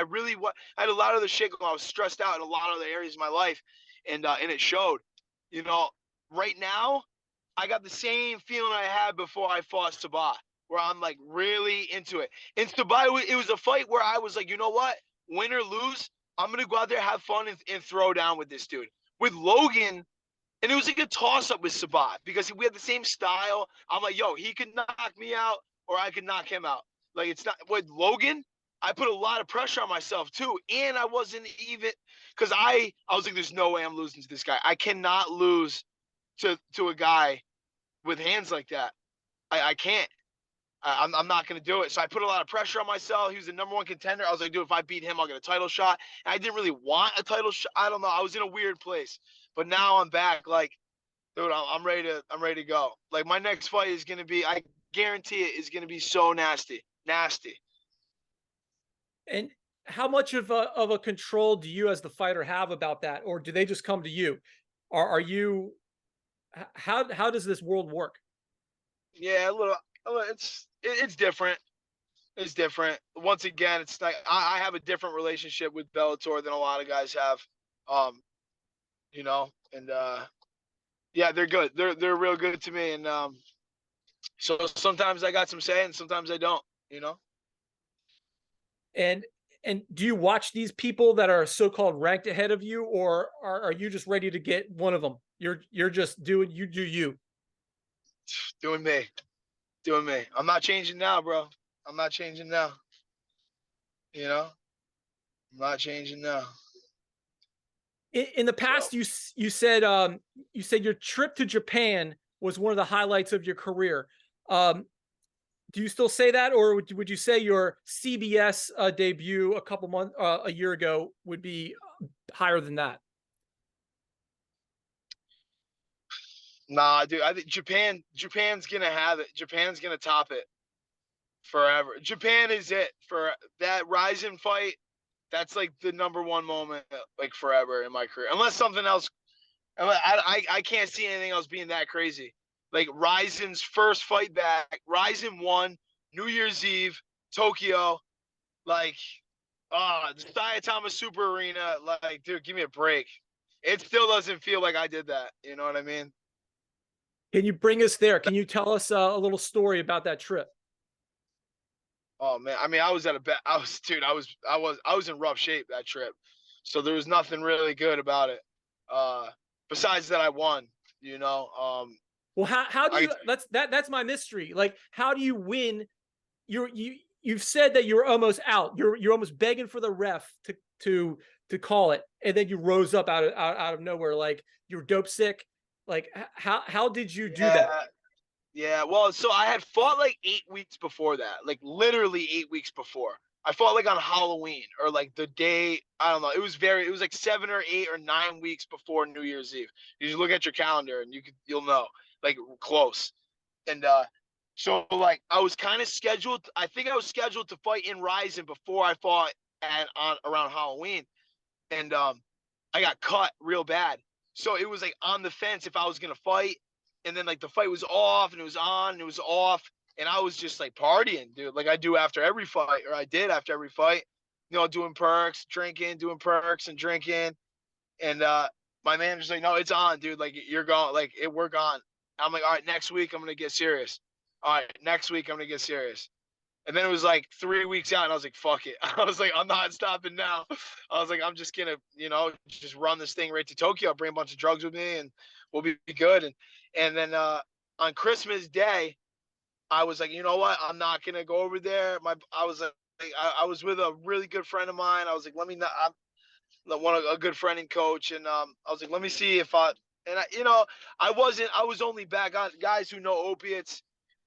had a lot of other shit going on. I was stressed out in a lot of other areas of my life, and it showed. You know, right now, I got the same feeling I had before I fought Sabah, where I'm like really into it. In Sabah, it was a fight where I was like, you know what? Win or lose, I'm going to go out there, have fun, and throw down with this dude. With Logan, and it was like a toss-up with Sabah, because we had the same style. I'm like, yo, he could knock me out, or I could knock him out. Like, it's not – with Logan, I put a lot of pressure on myself too, and I wasn't even – because I was like, there's no way I'm losing to this guy. I cannot lose to a guy with hands like that. I can't. I'm not going to do it. So I put a lot of pressure on myself. He was the #1 contender. I was like, dude, if I beat him, I'll get a title shot. And I didn't really want a title shot. I don't know. I was in a weird place. But now I'm back. Like, dude, I'm ready to go. Like, my next fight is going to be, I guarantee it, is going to be so nasty. Nasty. And how much of a control do you as the fighter have about that, or do they just come to you? Are you, how does this world work? Yeah, a little it's different. It's different. Once again, it's like I have a different relationship with Bellator than a lot of guys have. You know, and yeah, they're good. They're real good to me, and so sometimes I got some say and sometimes I don't, you know. And do you watch these people that are so-called ranked ahead of you, or are you just ready to get one of them? You're just doing you. Doing me. I'm not changing now, bro. I'm not changing now. You know, I'm not changing now. In the past, you said your trip to Japan was one of the highlights of your career. Do you still say that, or would you say your CBS debut a year ago would be higher than that? Nah, dude. I think Japan's gonna have it. Japan's gonna top it forever. Japan is it for that Ryzen fight. That's like the #1 moment, like forever in my career. Unless something else, I can't see anything else being that crazy. like Ryzen's first fight back. Ryzen won New Year's Eve, Tokyo. Like, the Saitama Super Arena. Like, dude, give me a break. It still doesn't feel like I did that. You know what I mean? Can you bring us there? Can you tell us a little story about that trip? Oh man, I mean, I was at a I was, dude, I was in rough shape that trip, so there was nothing really good about it. Besides that, I won. You know, Well, how do I you that's my mystery. Like, how do you win? You've said that you're almost out. You're almost begging for the ref to call it, and then you rose up out of nowhere. Like, you're dope sick. Like, how did you do that? yeah. Yeah, well, so I had fought like 8 weeks before that, like literally 8 weeks before. I fought like on Halloween or like the day, I don't know. It was like 7 or 8 or 9 weeks before New Year's Eve. You just look at your calendar and you'll know, like close. And so like I was kind of scheduled. I think I was scheduled to fight in Ryzen before I fought on around Halloween, and I got cut real bad. So it was like on the fence if I was gonna fight, and then like the fight was off and it was on and it was off, and I was just like partying, dude, like I do after every fight, or I did after every fight, doing perks, drinking, doing perks and drinking, and my manager's like, no, it's on, dude, like you're gone, like we're gone. I'm like, all right, next week I'm gonna get serious. All right, next week I'm gonna get serious. And then it was like 3 weeks out, and I was like, fuck it. I was like, I'm not stopping now. I was like, I'm just going to, just run this thing right to Tokyo, bring a bunch of drugs with me, and we'll be good. And then on Christmas Day, I was like, you know what? I'm not going to go over there. I was like, I was with a really good friend of mine. I was like, let me not, I'm a good friend and coach. And I was like, let me see if I was only back on, guys who know opiates.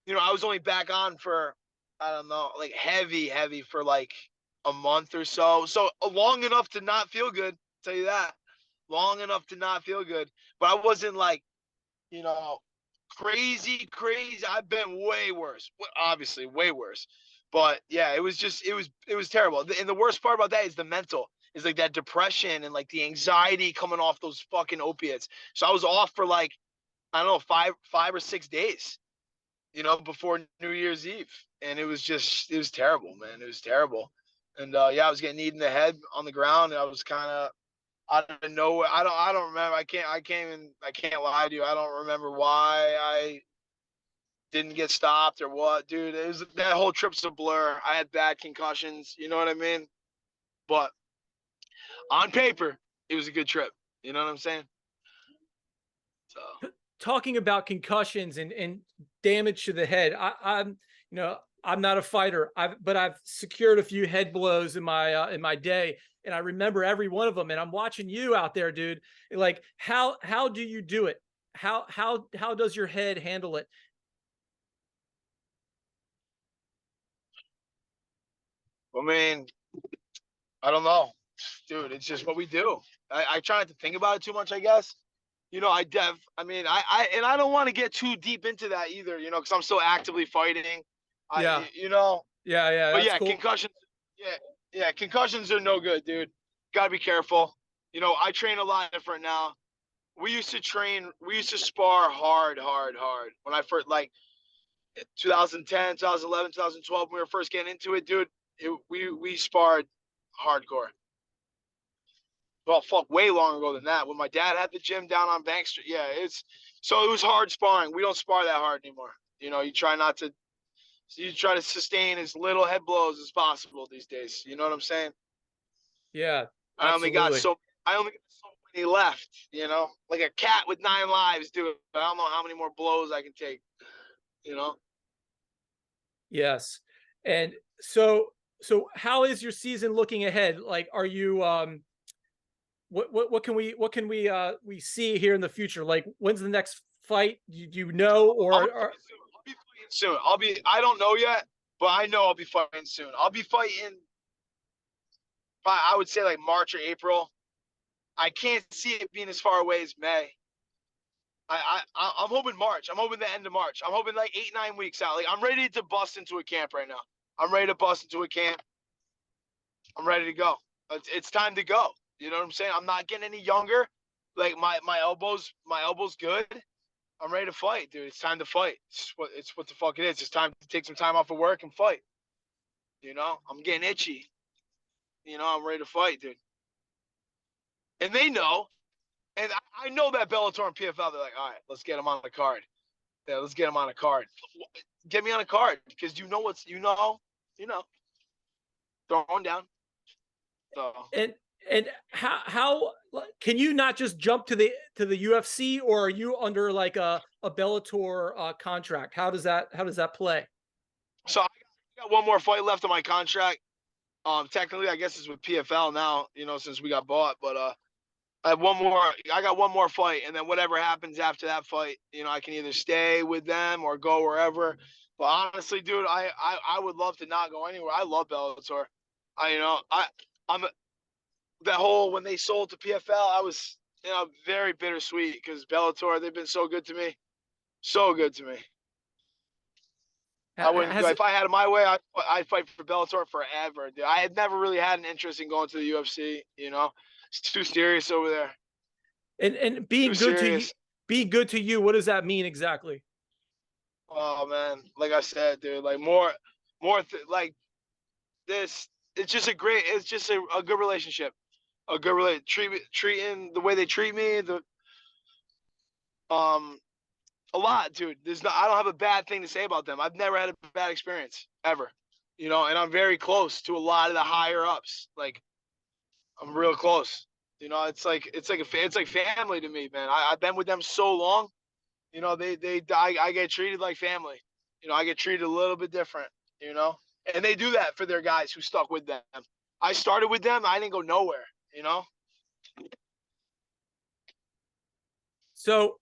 I was only back on for, I don't know, like heavy for like a month or so. So long enough to not feel good, tell you that. Long enough to not feel good. But I wasn't like, you know, crazy. I've been way worse. Obviously, way worse. But yeah, it was terrible. And the worst part about that is the mental. Is like that depression and like the anxiety coming off those fucking opiates. So I was off for like, I don't know, 5 or 6 days, before New Year's Eve. And it was terrible, man. It was terrible. And yeah, I was getting kneed in the head on the ground, and I was kind of out of nowhere. I don't remember. I can't lie to you. I don't remember why I didn't get stopped or what, dude. That whole trip's a blur. I had bad concussions, you know what I mean? But on paper, it was a good trip. You know what I'm saying? So Talking about concussions and damage to the head, I'm not a fighter, but I've secured a few head blows in my day, and I remember every one of them. And I'm watching you out there, dude. Like, how do you do it? How does your head handle it? I mean, I don't know, dude. It's just what we do. I try not to think about it too much, I guess. I don't want to get too deep into that either, because I'm still actively fighting. Yeah, yeah, But that's yeah, cool. concussions. Yeah, yeah, concussions are no good, dude. Gotta be careful. I train a lot different now. We used to spar hard when I first, like 2010, 2011, 2012, when we were first getting into it, dude. We sparred hardcore. Well, fuck, way long ago than that. When my dad had the gym down on Bank Street, yeah, it was hard sparring. We don't spar that hard anymore. You try to sustain as little head blows as possible these days. You know what I'm saying? Yeah, I only got absolutely. so I only got so many left. Like a cat with 9 lives, dude. I don't know how many more blows I can take. You know. Yes. And so how is your season looking ahead? Like, are you what can we see here in the future? Like, when's the next fight? Do you know, I'll be or fighting soon. I'll be fighting soon. I don't know yet, but I know I'll be fighting soon. I'll be fighting, I would say like March or April. I can't see it being as far away as May. I'm hoping March. I'm hoping the end of March. I'm hoping like 8, 9 weeks out. Like, I'm ready to bust into a camp right now. I'm ready to bust into a camp. I'm ready to go. It's time to go. You know what I'm saying? I'm not getting any younger. Like my elbows good. I'm ready to fight, dude. It's time to fight. It's what the fuck it is. It's time to take some time off of work and fight. You know, I'm getting itchy. You know, I'm ready to fight, dude. And they know, and I know that Bellator and PFL. They're like, all right, let's get him on the card. Yeah, let's get him on a card. Get me on a card because you know, throwing down. So. And how can you not just jump to the UFC, or are you under like a Bellator contract? How does that play? So I got one more fight left on my contract. Technically, I guess it's with PFL now, you know, since we got bought. But I have one more. I got one more fight, and then whatever happens after that fight, you know, I can either stay with them or go wherever. But honestly, dude, I would love to not go anywhere. I love Bellator. I'm that whole when they sold to PFL, I was, you know, very bittersweet because Bellator, they've been so good to me, so good to me. I wouldn't. If I had it my way, I'd fight for Bellator forever. Dude. I had never really had an interest in going to the UFC. You know, it's too serious over there. And being good to you, being good to you, what does that mean exactly? Oh man, like I said, dude, like more, like this. It's just a great. It's just a good relationship. A good treating the way they treat me. A lot, dude. I don't have a bad thing to say about them. I've never had a bad experience ever, you know. And I'm very close to a lot of the higher ups. Like, I'm real close. You know, it's like family to me, man. I've been with them so long. You know, I get treated like family. You know, I get treated a little bit different. You know, and they do that for their guys who stuck with them. I started with them. I didn't go nowhere. You know. So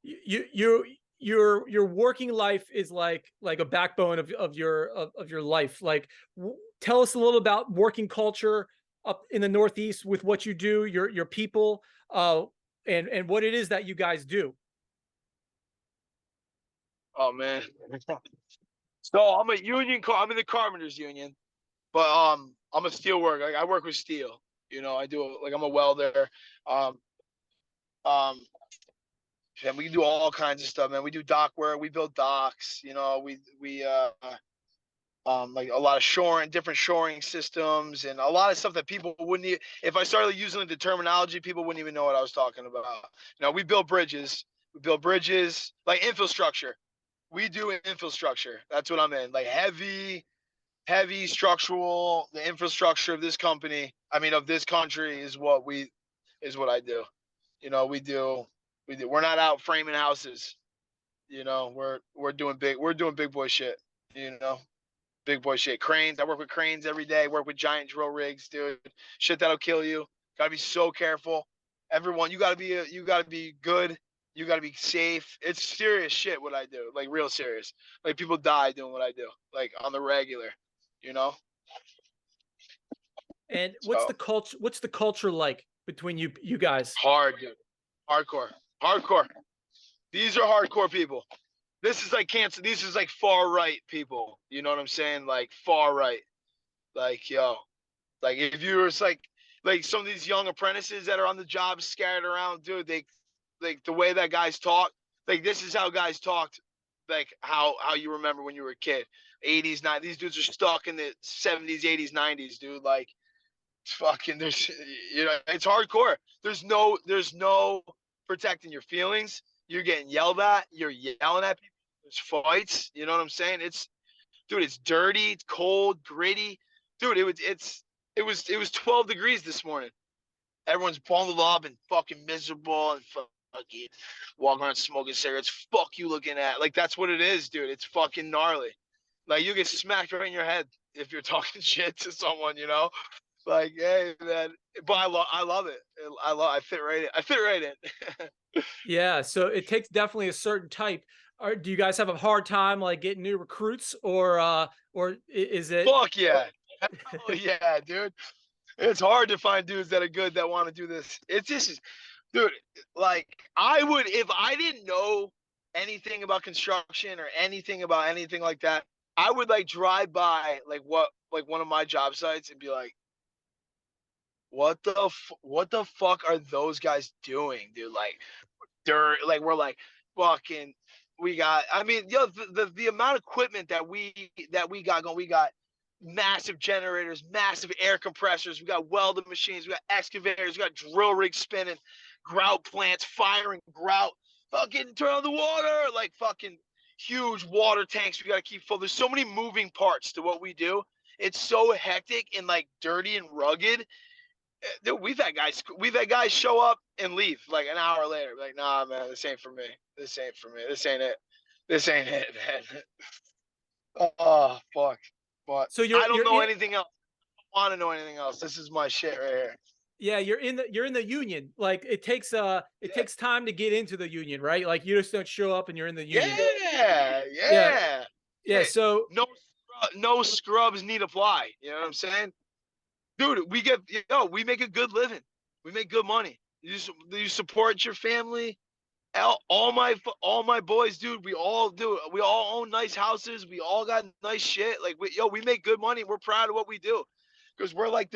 your working life is like a backbone of your life. Like, tell us a little about working culture up in the Northeast with what you do, your people, and what it is that you guys do. Oh man. So I'm a union. I'm in the carpenters union, but I'm a steel worker. Like, I work with steel. You know, I'm a welder. Um, um, and we do all kinds of stuff, man. We do dock work. We build docks. You know, we like a lot of different shoring systems, and a lot of stuff that people wouldn't even, if I started using the terminology, people wouldn't even know what I was talking about. You know, we build bridges. We build bridges, like infrastructure. We do infrastructure. That's what I'm in. Like heavy structural. The infrastructure of this company, of this country, is what I do. You know, we do. We're not out framing houses. You know, we're doing big boy shit. You know, big boy shit. Cranes. I work with cranes every day. Work with giant drill rigs, dude. Shit that'll kill you. Gotta be so careful. Everyone, you gotta be good. You gotta be safe. It's serious shit what I do. Like, real serious. Like, people die doing what I do. Like, on the regular. You know. And what's the culture like between you guys? Hard, dude. Hardcore. These are hardcore people. This is like cancer. These is like far right people. You know what I'm saying? Like, far right. Like, yo, like, if you were like some of these young apprentices that are on the job scattered around, dude, they, like, the way that guys talk, like, this is how guys talked, like how you remember when you were a kid. 80s, 90s. These dudes are stuck in the 70s, 80s, 90s, dude. Like, it's fucking, it's hardcore. There's no protecting your feelings. You're getting yelled at. You're yelling at people. There's fights. You know what I'm saying? It's dirty. It's cold, gritty. Dude, it was 12 degrees this morning. Everyone's bundled up and fucking miserable and fucking walking around smoking cigarettes. Fuck you looking at. Like, that's what it is, dude. It's fucking gnarly. Like, you get smacked right in your head if you're talking shit to someone, you know? Like, hey, man. But I love it. I fit right in. Yeah, so it takes definitely a certain type. Do you guys have a hard time like getting new recruits, or is it? Fuck yeah. Hell yeah, dude. It's hard to find dudes that are good that want to do this. It's just, dude, like, I would, if I didn't know anything about construction or anything about anything like that, I would, like, drive by like one of my job sites and be like, what the fuck are those guys doing, dude? Like, we're like, fucking, we got, I mean, yo, the amount of equipment that we got going, we got massive generators, massive air compressors, we got welding machines, we got excavators, we got drill rigs spinning, grout plants firing grout, fucking turn on the water, like fucking huge water tanks we got to keep full. There's so many moving parts to what we do. It's so hectic and like dirty and rugged. Dude, we've had guys show up and leave like an hour later. Like, nah, man, this ain't for me. This ain't for me. This ain't it. This ain't it, man. Oh fuck. But So I don't know in, anything else. I don't want to know anything else. This is my shit right here. yeah, you're in the union. Like it takes time to get into the union, right? Like you just don't show up and you're in the union. Yeah. So no scrubs need apply. You know what I'm saying? Dude, we make a good living. We make good money. You support your family. All my boys, dude, we all do. We all own nice houses. We all got nice shit. Like we make good money. We're proud of what we do, because we're like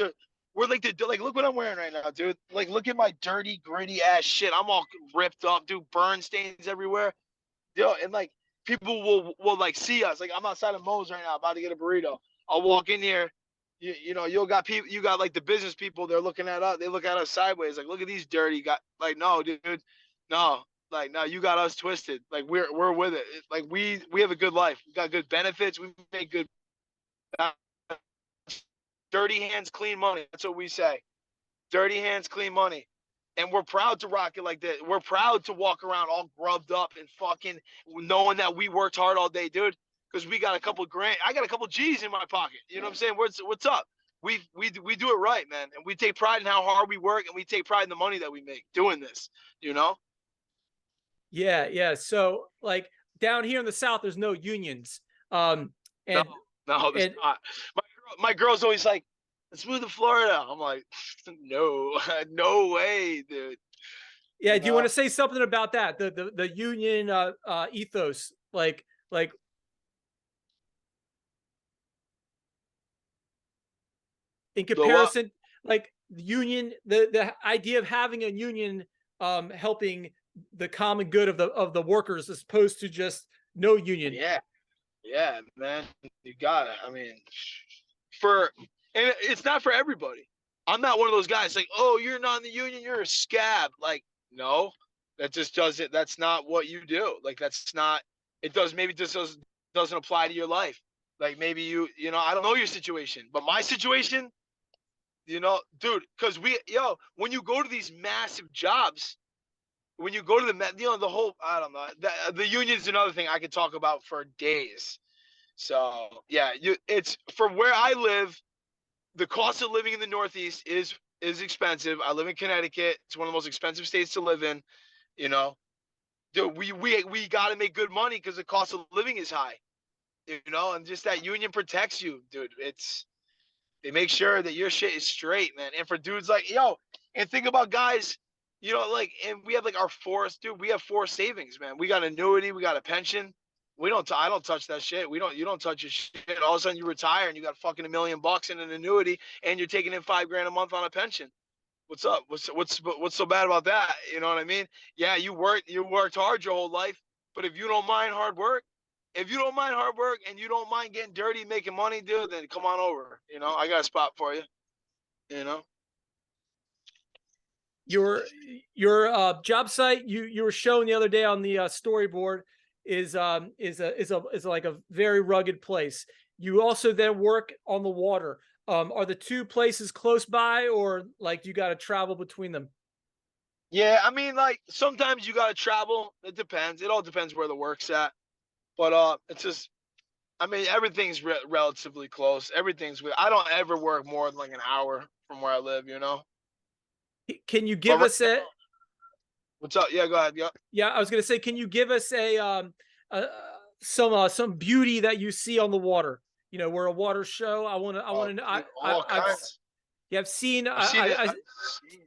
look what I'm wearing right now, dude. Like look at my dirty, gritty ass shit. I'm all ripped up, dude. Burn stains everywhere. Yo, and like people will like see us. Like I'm outside of Moe's right now, about to get a burrito. I'll walk in here. You know, you got people. You got like the business people. They're looking at us. They look at us sideways. Like, look at these dirty guys. Like, no, dude, no. Like, no, you got us twisted. Like, we're with it. Like, we have a good life. We got good benefits. We make good. Dirty hands, clean money. That's what we say. Dirty hands, clean money. And we're proud to rock it like that. We're proud to walk around all grubbed up and fucking knowing that we worked hard all day, dude. Because we got a couple grand. I got a couple G's in my pocket. You know what I'm saying? What's up? We do it right, man. And we take pride in how hard we work, and we take pride in the money that we make doing this, you know? yeah. So like down here in the South, there's no unions. And no, there's not. My girl's always like, let's move to Florida. I'm like, no, no way, dude. Yeah, do you want to say something about that? The union ethos, like in comparison, like the union, the idea of having a union helping the common good of the workers as opposed to just no union. Yeah, man, you got it. I mean, and it's not for everybody. I'm not one of those guys like, oh, you're not in the union, you're a scab. Like, no, that just doesn't. That's not what you do. Like, that's not. It does. Maybe this doesn't apply to your life. Like, maybe you know, I don't know your situation, but my situation, you know, dude, because when you go to these massive jobs, when you go to the whole, I don't know, the union is another thing I could talk about for days. So yeah, it's from where I live. The cost of living in the Northeast is expensive. I live in Connecticut. It's one of the most expensive states to live in. You know, dude, we got to make good money because the cost of living is high. You know, and just that union protects you, dude. They make sure that your shit is straight, man. And for dudes like and think about guys, you know, like, and we have like our forest, dude. We have forest savings, man. We got annuity, we got a pension. I don't touch that shit. You don't touch your shit. All of a sudden you retire and you got fucking $1 million in an annuity and you're taking in $5,000 a month on a pension. What's up? What's so bad about that? You know what I mean? Yeah, you worked hard your whole life, but if you don't mind hard work, and you don't mind getting dirty, making money, dude, then come on over. You know, I got a spot for you. You know, your job site you were showing the other day on the storyboard is like a very rugged place. You also then work on the water. Are the two places close by, or like you got to travel between them? Yeah, I mean, like sometimes you got to travel. It depends. It all depends where the work's at. But it's just, I mean, everything's relatively close. I don't ever work more than like an hour from where I live. You know. Can you give us a? What's up? Yeah, go ahead. Yeah. Yeah, I was gonna say, can you give us some beauty that you see on the water? You know, we're a water show. I want to. I've seen.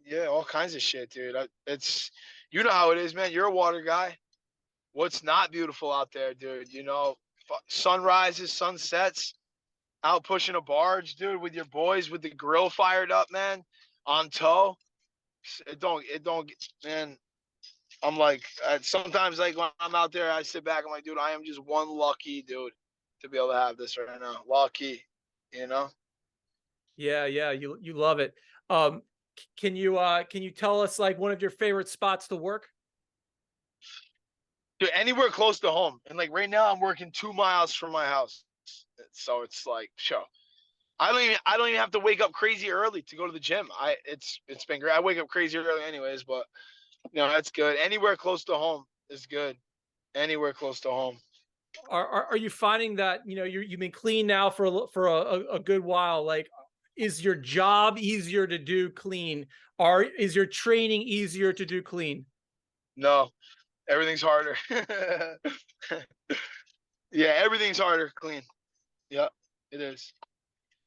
Yeah, all kinds of shit, dude. It's, you know how it is, man. You're a water guy. What's not beautiful out there, dude? You know, sunrises, sunsets, out pushing a barge, dude, with your boys, with the grill fired up, man, on tow. It don't, man. I'm like, sometimes like when I'm out there, I sit back. I'm like, dude, I am just one lucky dude to be able to have this right now. Lucky, you know. Yeah, yeah, you love it. Can you tell us like one of your favorite spots to work? Dude, anywhere close to home. And like right now, I'm working 2 miles from my house, so it's like, show. I don't even have to wake up crazy early to go to the gym. It's been great. I wake up crazy early anyways, but that's good. Anywhere close to home is good. Anywhere close to home. Are you finding that you've been clean now for a good while? Like, is your job easier to do clean? Or is your training easier to do clean? No, everything's harder. Yeah, everything's harder clean. Yep, it is.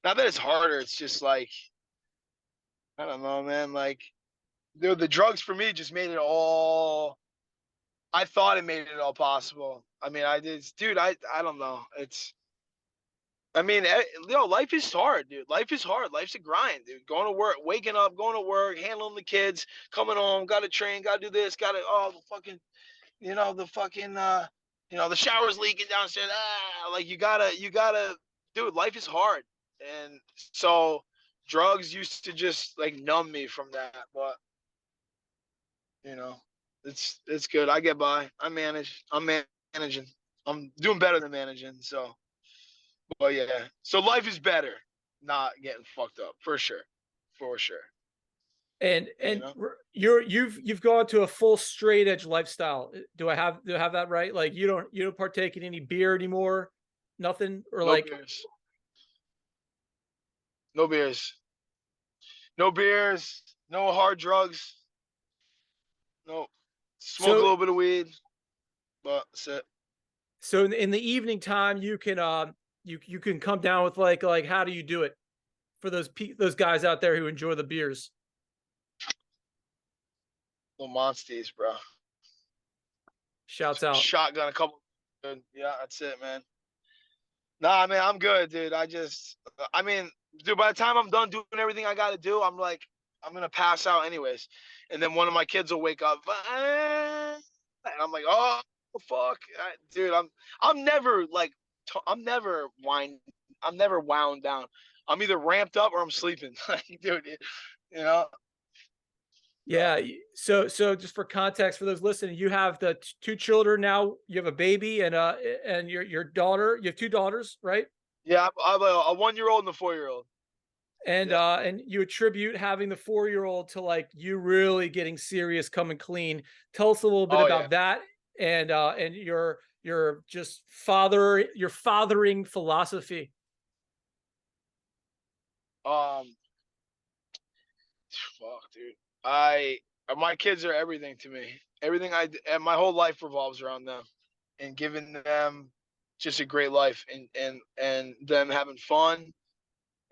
Not that it's harder. It's just like, I don't know, man. Like, the drugs for me just made it all. I thought it made it all possible. I mean, I did, dude. I don't know. I mean, life is hard, dude. Life is hard. Life's a grind, dude. Going to work, waking up, going to work, handling the kids, coming home, got to train, got to do this, got to, the fucking, the fucking, the shower's leaking downstairs. Like you gotta, dude, life is hard. And so drugs used to just like numb me from that. But, you know, it's good. I get by. I manage. I'm managing. I'm doing better than managing. So, but yeah. So life is better not getting fucked up for sure. For sure. You And know? you've gone to a full straight edge lifestyle. Do I have that right? Like you don't partake in any beer anymore, nothing, or No like beers. No beers. No beers. No hard drugs. No. Smoke a so little bit of weed, but that's it. so in the evening time you can come down with like how do you do it for those guys out there who enjoy the beers? Little Monsties, bro. Shouts out. Shotgun a couple. Good. Yeah, that's it, man. Nah, man, I'm good, dude. I mean, dude, by the time I'm done doing everything I got to do, I'm like, I'm going to pass out anyways. And then one of my kids will wake up. And I'm like, oh, fuck. Dude, I'm never like, I'm never I'm never wound down. I'm either ramped up or I'm sleeping. Like, dude, you know? So, Yeah. So just for context for those listening, you have the two children now. You have a baby and your daughter. You have two daughters, right? yeah, I have a 1-year-old and a 4-year-old. And Yeah. and you attribute having the 4-year-old to like you really getting serious, coming clean. Tell us a little bit Oh, yeah. about that and your just your fathering philosophy. Um, Fuck, dude. I My kids are everything to me. Everything and my whole life revolves around them, and giving them just a great life, and them having fun,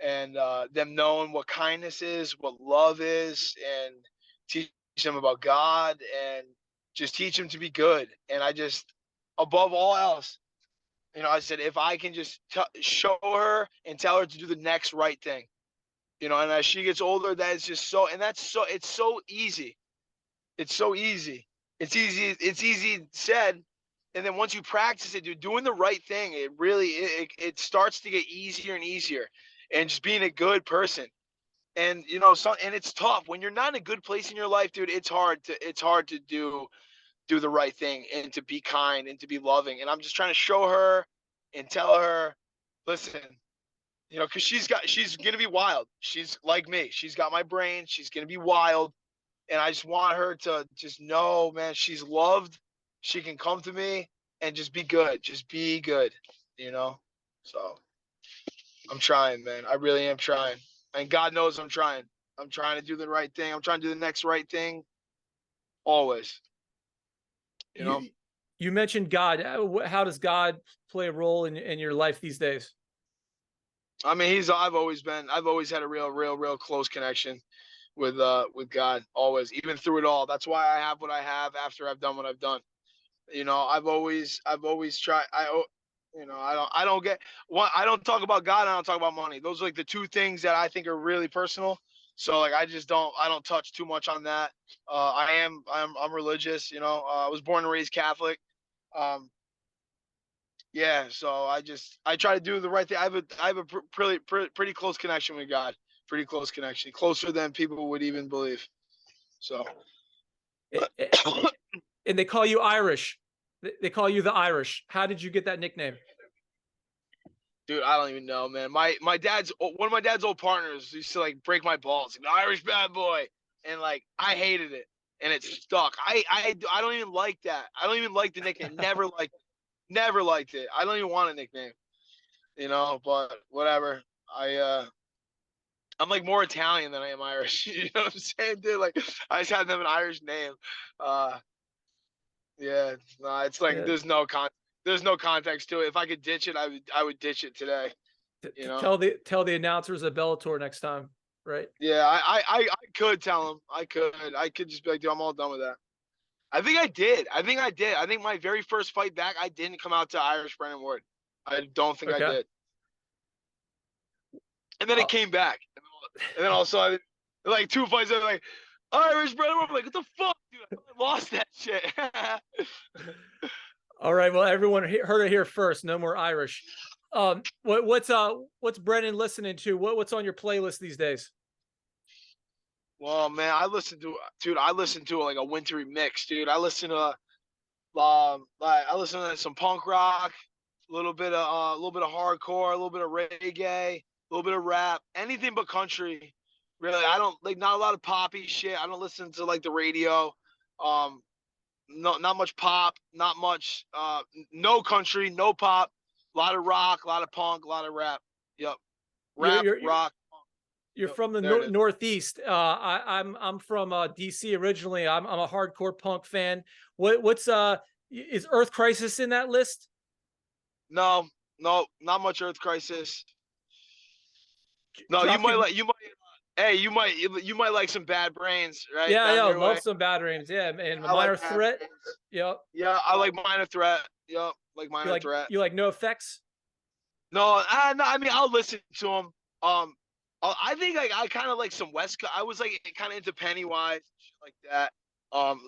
and them knowing what kindness is, what love is, and teach them about God, and just teach them to be good. And I just, above all else, I said, if I can just show her and tell her to do the next right thing, and as she gets older, that is just so, and it's so easy. It's so easy. It's easy said. And then once you practice it, dude, doing the right thing, it really, it starts to get easier and easier, and just being a good person. And, and it's tough when you're not in a good place in your life, dude. It's hard to do the right thing, and to be kind, and to be loving. And I'm just trying to show her and tell her, listen, because she's gonna be wild. She's like me. She's got my brain. She's gonna be wild, and I just want her to just know, man, she's loved. She can come to me and just be good. Just be good, you know. So I'm trying, man. I really am trying, and God knows I'm trying. I'm trying to do the right thing. I'm trying to do the next right thing. Always, you know. You you mentioned God. How does God play a role in your life these days? I mean, I've always had a real close connection with God, always, even through it all. That's why I have what I have after I've done what I've done. I've always tried. I don't talk about God. I don't talk about money. Those are like the two things that I think are really personal. So like I don't touch too much on that. I'm religious, you know. I was born and raised Catholic. Yeah, so I try to do the right thing. I have a pretty close connection with God. Pretty close connection, closer than people would even believe. So, and they call you Irish. They call you the Irish. How did you get that nickname? dude, I don't even know, man. One of my dad's old partners used to like break my balls, like, the Irish bad boy, and like I hated it, and it stuck. I don't even like that. I don't even like the nickname. Never liked it. I don't even want a nickname, you know. But whatever. I'm like more Italian than I am Irish. You know what I'm saying, dude? Like I just had them an Irish name. Yeah, no, it's like Yeah. there's no context to it. If I could ditch it, I would ditch it today. You know? Tell the announcers at Bellator next time, right? Yeah, I could tell them. I could just be like, dude, I'm all done with that. I think I did. I think my very first fight back, I didn't come out to Irish Brennan Ward. I don't think I did. And then it came back. And then all of a sudden, like 2 fights, I'm like, Irish Brennan Ward. I'm like, what the fuck, dude? I lost that shit. All right. Well, everyone heard it here first. No more Irish. What's Brennan listening to? What's on your playlist these days? Well, man, I listen to like a wintry mix, dude. I listen to some punk rock, a little bit of hardcore, a little bit of reggae, a little bit of rap, anything but country. Really, I don't like not a lot of poppy shit. I don't listen to like the radio. Not much pop, not much no country, no pop, a lot of rock, a lot of punk, a lot of rap. Yep. Rap, rock. You're from the Northeast. I'm from DC originally. I'm a hardcore punk fan. What's is Earth Crisis in that list? No, not much Earth Crisis. No, you might like some Bad Brains, right? Yeah, love some Bad Brains. Yeah, and Minor Threat. Yep. Yeah, I like Minor Threat. Yep, like Minor Threat. You like No Effects? No, I mean I'll listen to them. I think like I kind of like some West Coast. I was like kind of into Pennywise, shit like that.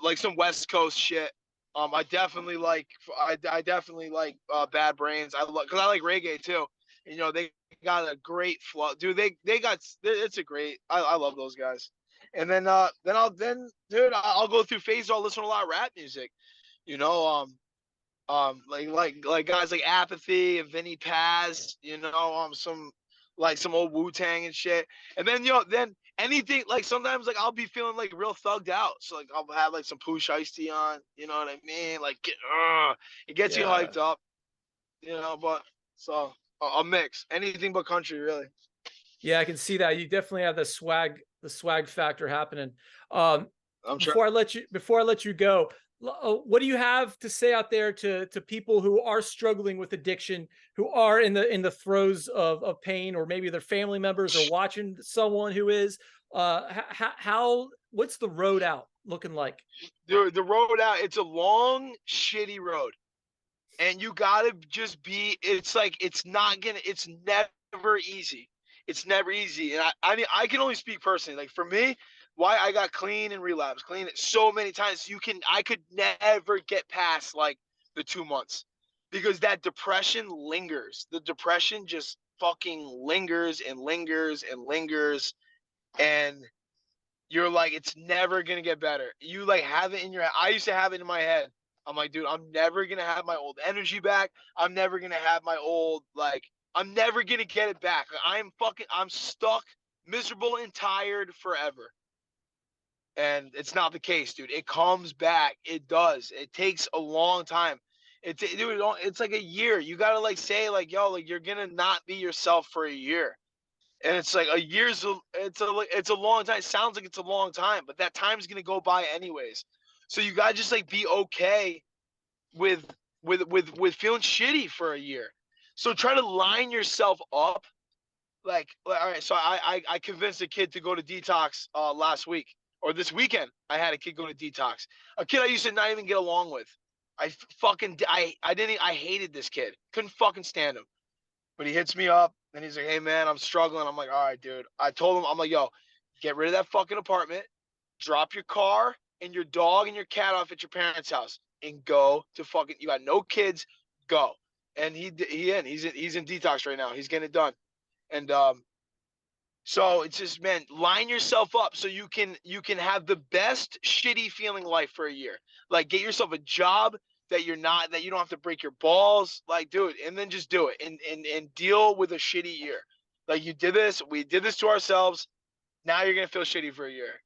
Like some West Coast shit. I definitely like Bad Brains. Because I like reggae too. You know, they got a great flow, dude. It's a great. I love those guys. And then I'll go through phases. I'll listen to a lot of rap music. You know, like guys like Apathy and Vinny Paz. You know, some old Wu-Tang and shit. And then then anything like sometimes like I'll be feeling like real thugged out. So like I'll have like some Pooh Shiesty on. You know what I mean? Like it gets you hyped up. You know, but so. A mix, anything but country, really. Yeah, I can see that. You definitely have the swag factor happening. Before I let you go, what do you have to say out there to people who are struggling with addiction, who are in the throes of pain, or maybe their family members are watching someone who is? What's the road out looking like? The road out, it's a long, shitty road. And you gotta just be. It's never easy. It's never easy. And I can only speak personally. Like for me, why I got clean and relapsed, clean so many times. I could never get past like the 2 months because that depression lingers. The depression just fucking lingers and lingers and lingers, and you're like, it's never gonna get better. You like have it in your head. I used to have it in my head. I'm like, dude, I'm never going to have my old energy back. I'm never going to have my old, I'm never going to get it back. I'm stuck, miserable and tired forever. And it's not the case, dude. It comes back. It does. It takes a long time. It's like a year. You got to say yo, you're going to not be yourself for a year. And it's like a year's, it's a long time. It sounds like it's a long time, but that time's going to go by anyways. So you gotta just be okay with feeling shitty for a year. So try to line yourself up. All right. So I convinced a kid to go to detox last week or this weekend. I had a kid go to detox. A kid I used to not even get along with. I hated this kid. Couldn't fucking stand him. But he hits me up and he's like, "Hey man, I'm struggling." I'm like, "All right, dude." I told him, I'm like, "Yo, get rid of that fucking apartment, drop your car and your dog and your cat off at your parents' house, and go to fucking. You got no kids, go. And he's in detox right now. He's getting it done, and so it's just, man, line yourself up so you can have the best shitty feeling life for a year. Like, get yourself a job that you don't have to break your balls. Like, dude, and then just do it and deal with a shitty year. Like, we did this to ourselves. Now you're gonna feel shitty for a year.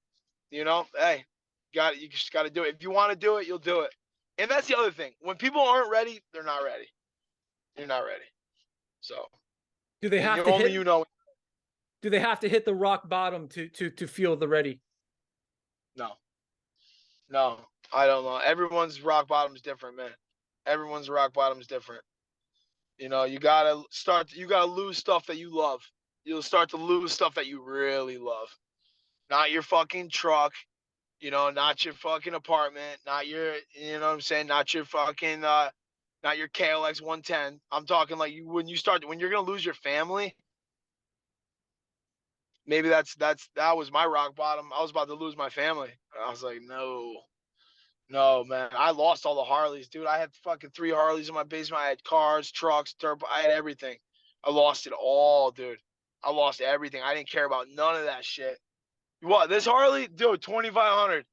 You know, hey, you just gotta do it. If you want to do it, you'll do it. And that's the other thing. When people aren't ready, they're not ready. You're not ready. So do they have to hit? Do they have to hit the rock bottom to feel the ready? No, I don't know. Everyone's rock bottom is different, man. Everyone's rock bottom is different. You know, you gotta lose stuff that you love. You'll start to lose stuff that you really love. Not your fucking truck, you know, not your fucking apartment, not your, you know what I'm saying, not your fucking, not your KLX 110. I'm talking like when you're gonna lose your family. Maybe that was my rock bottom. I was about to lose my family. I was like, no, man. I lost all the Harleys, dude. I had fucking 3 Harleys in my basement. I had cars, trucks, turbo. I had everything. I lost it all, dude. I lost everything. I didn't care about none of that shit. What? This Harley, dude, 2,500.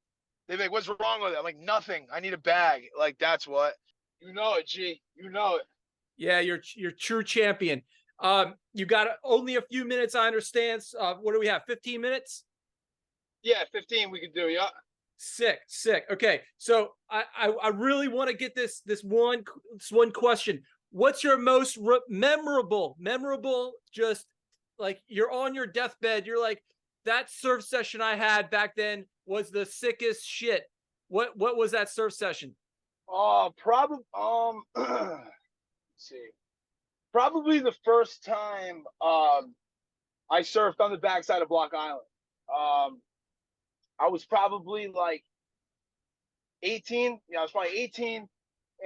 They're like, what's wrong with it? I'm like, nothing. I need a bag. Like, that's what. You know it, G. You know it. Yeah, you're true champion. You got only a few minutes, I understand. What do we have? 15 minutes? Yeah, 15 we could do, yeah. Sick. Okay, so I really want to get this one question. What's your most memorable? Just like you're on your deathbed, you're like, that surf session I had back then was the sickest shit. What was that surf session? Probably. Let's see. Probably the first time I surfed on the backside of Block Island. I was probably like 18. Yeah, I was probably 18,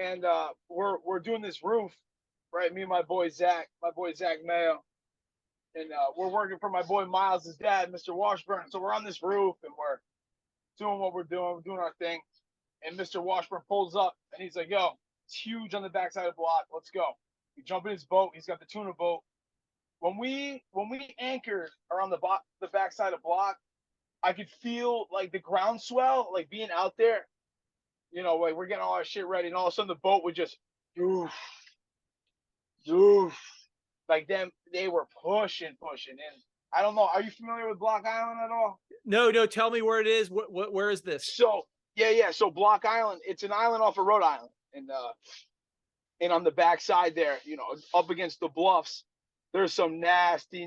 and we're doing this roof, right? Me and my boy Zach Mayo, and we're working for my boy Miles' dad, Mr. Washburn. So we're on this roof and we're doing what we're doing our thing. And Mr. Washburn pulls up and he's like, "Yo, it's huge on the backside of the block. Let's go." We jump in his boat. He's got the tuna boat. When we anchored around the backside of block, I could feel like the groundswell, like being out there, you know, like we're getting all our shit ready, and all of a sudden the boat would just doof. Like them, they were pushing. And I don't know, are you familiar with Block Island at all? No, tell me where it is. Where is this? So yeah. So Block Island, it's an island off of Rhode Island. And on the backside there, you know, up against the bluffs, there's some nasty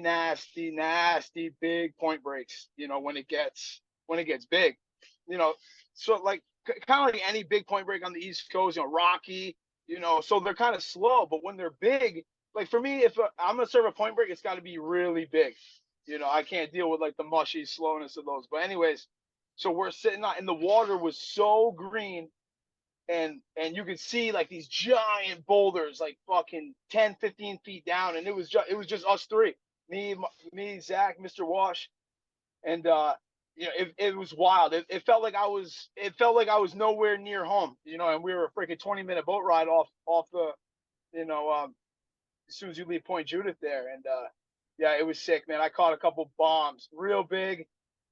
big point breaks, you know, when it gets big, you know. So like kind of like any big point break on the East Coast, you know, rocky, you know, so they're kind of slow, but when they're big, like for me, if I'm gonna serve a point break, it's got to be really big, you know. I can't deal with like the mushy slowness of those. But anyways, so we're sitting out, and the water was so green, and you could see like these giant boulders, like fucking 10, 15 feet down, and it was just us three, me, Zach, Mr. Wash, and you know, it was wild. It felt like I was nowhere near home, you know, and we were a freaking 20-minute boat ride off the, you know, as soon as you leave Point Judith there, and yeah, it was sick, man. I caught a couple bombs, real big,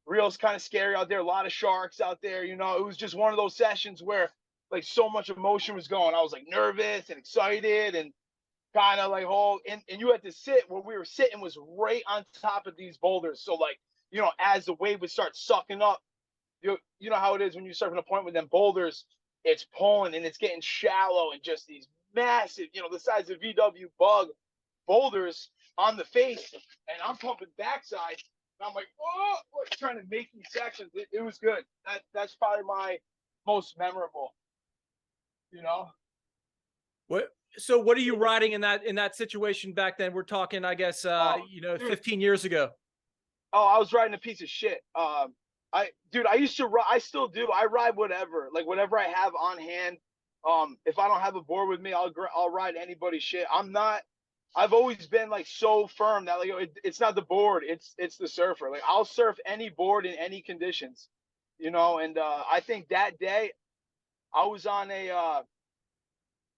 real's kind of scary out there, a lot of sharks out there, you know. It was just one of those sessions where like so much emotion was going. I was like nervous and excited and kind of like and you had to sit where we were sitting was right on top of these boulders. So like, you know, as the wave would start sucking up, you know how it is when you're surfing a point with them boulders, it's pulling and it's getting shallow, and just these massive, you know, the size of VW bug boulders on the face, and I'm pumping backside, and I'm like, oh, like trying to make these sections. It was good. That's probably my most memorable. You know, so what are you riding in that situation back then? We're talking, I guess, you know, 15 years ago. Oh, I was riding a piece of shit. I used to ride, I still do. I ride whatever I have on hand. If I don't have a board with me, I'll ride anybody's shit. I'm not I've always been like so firm that like it's not the board, it's the surfer. Like I'll surf any board in any conditions, you know. And I think that day I was on a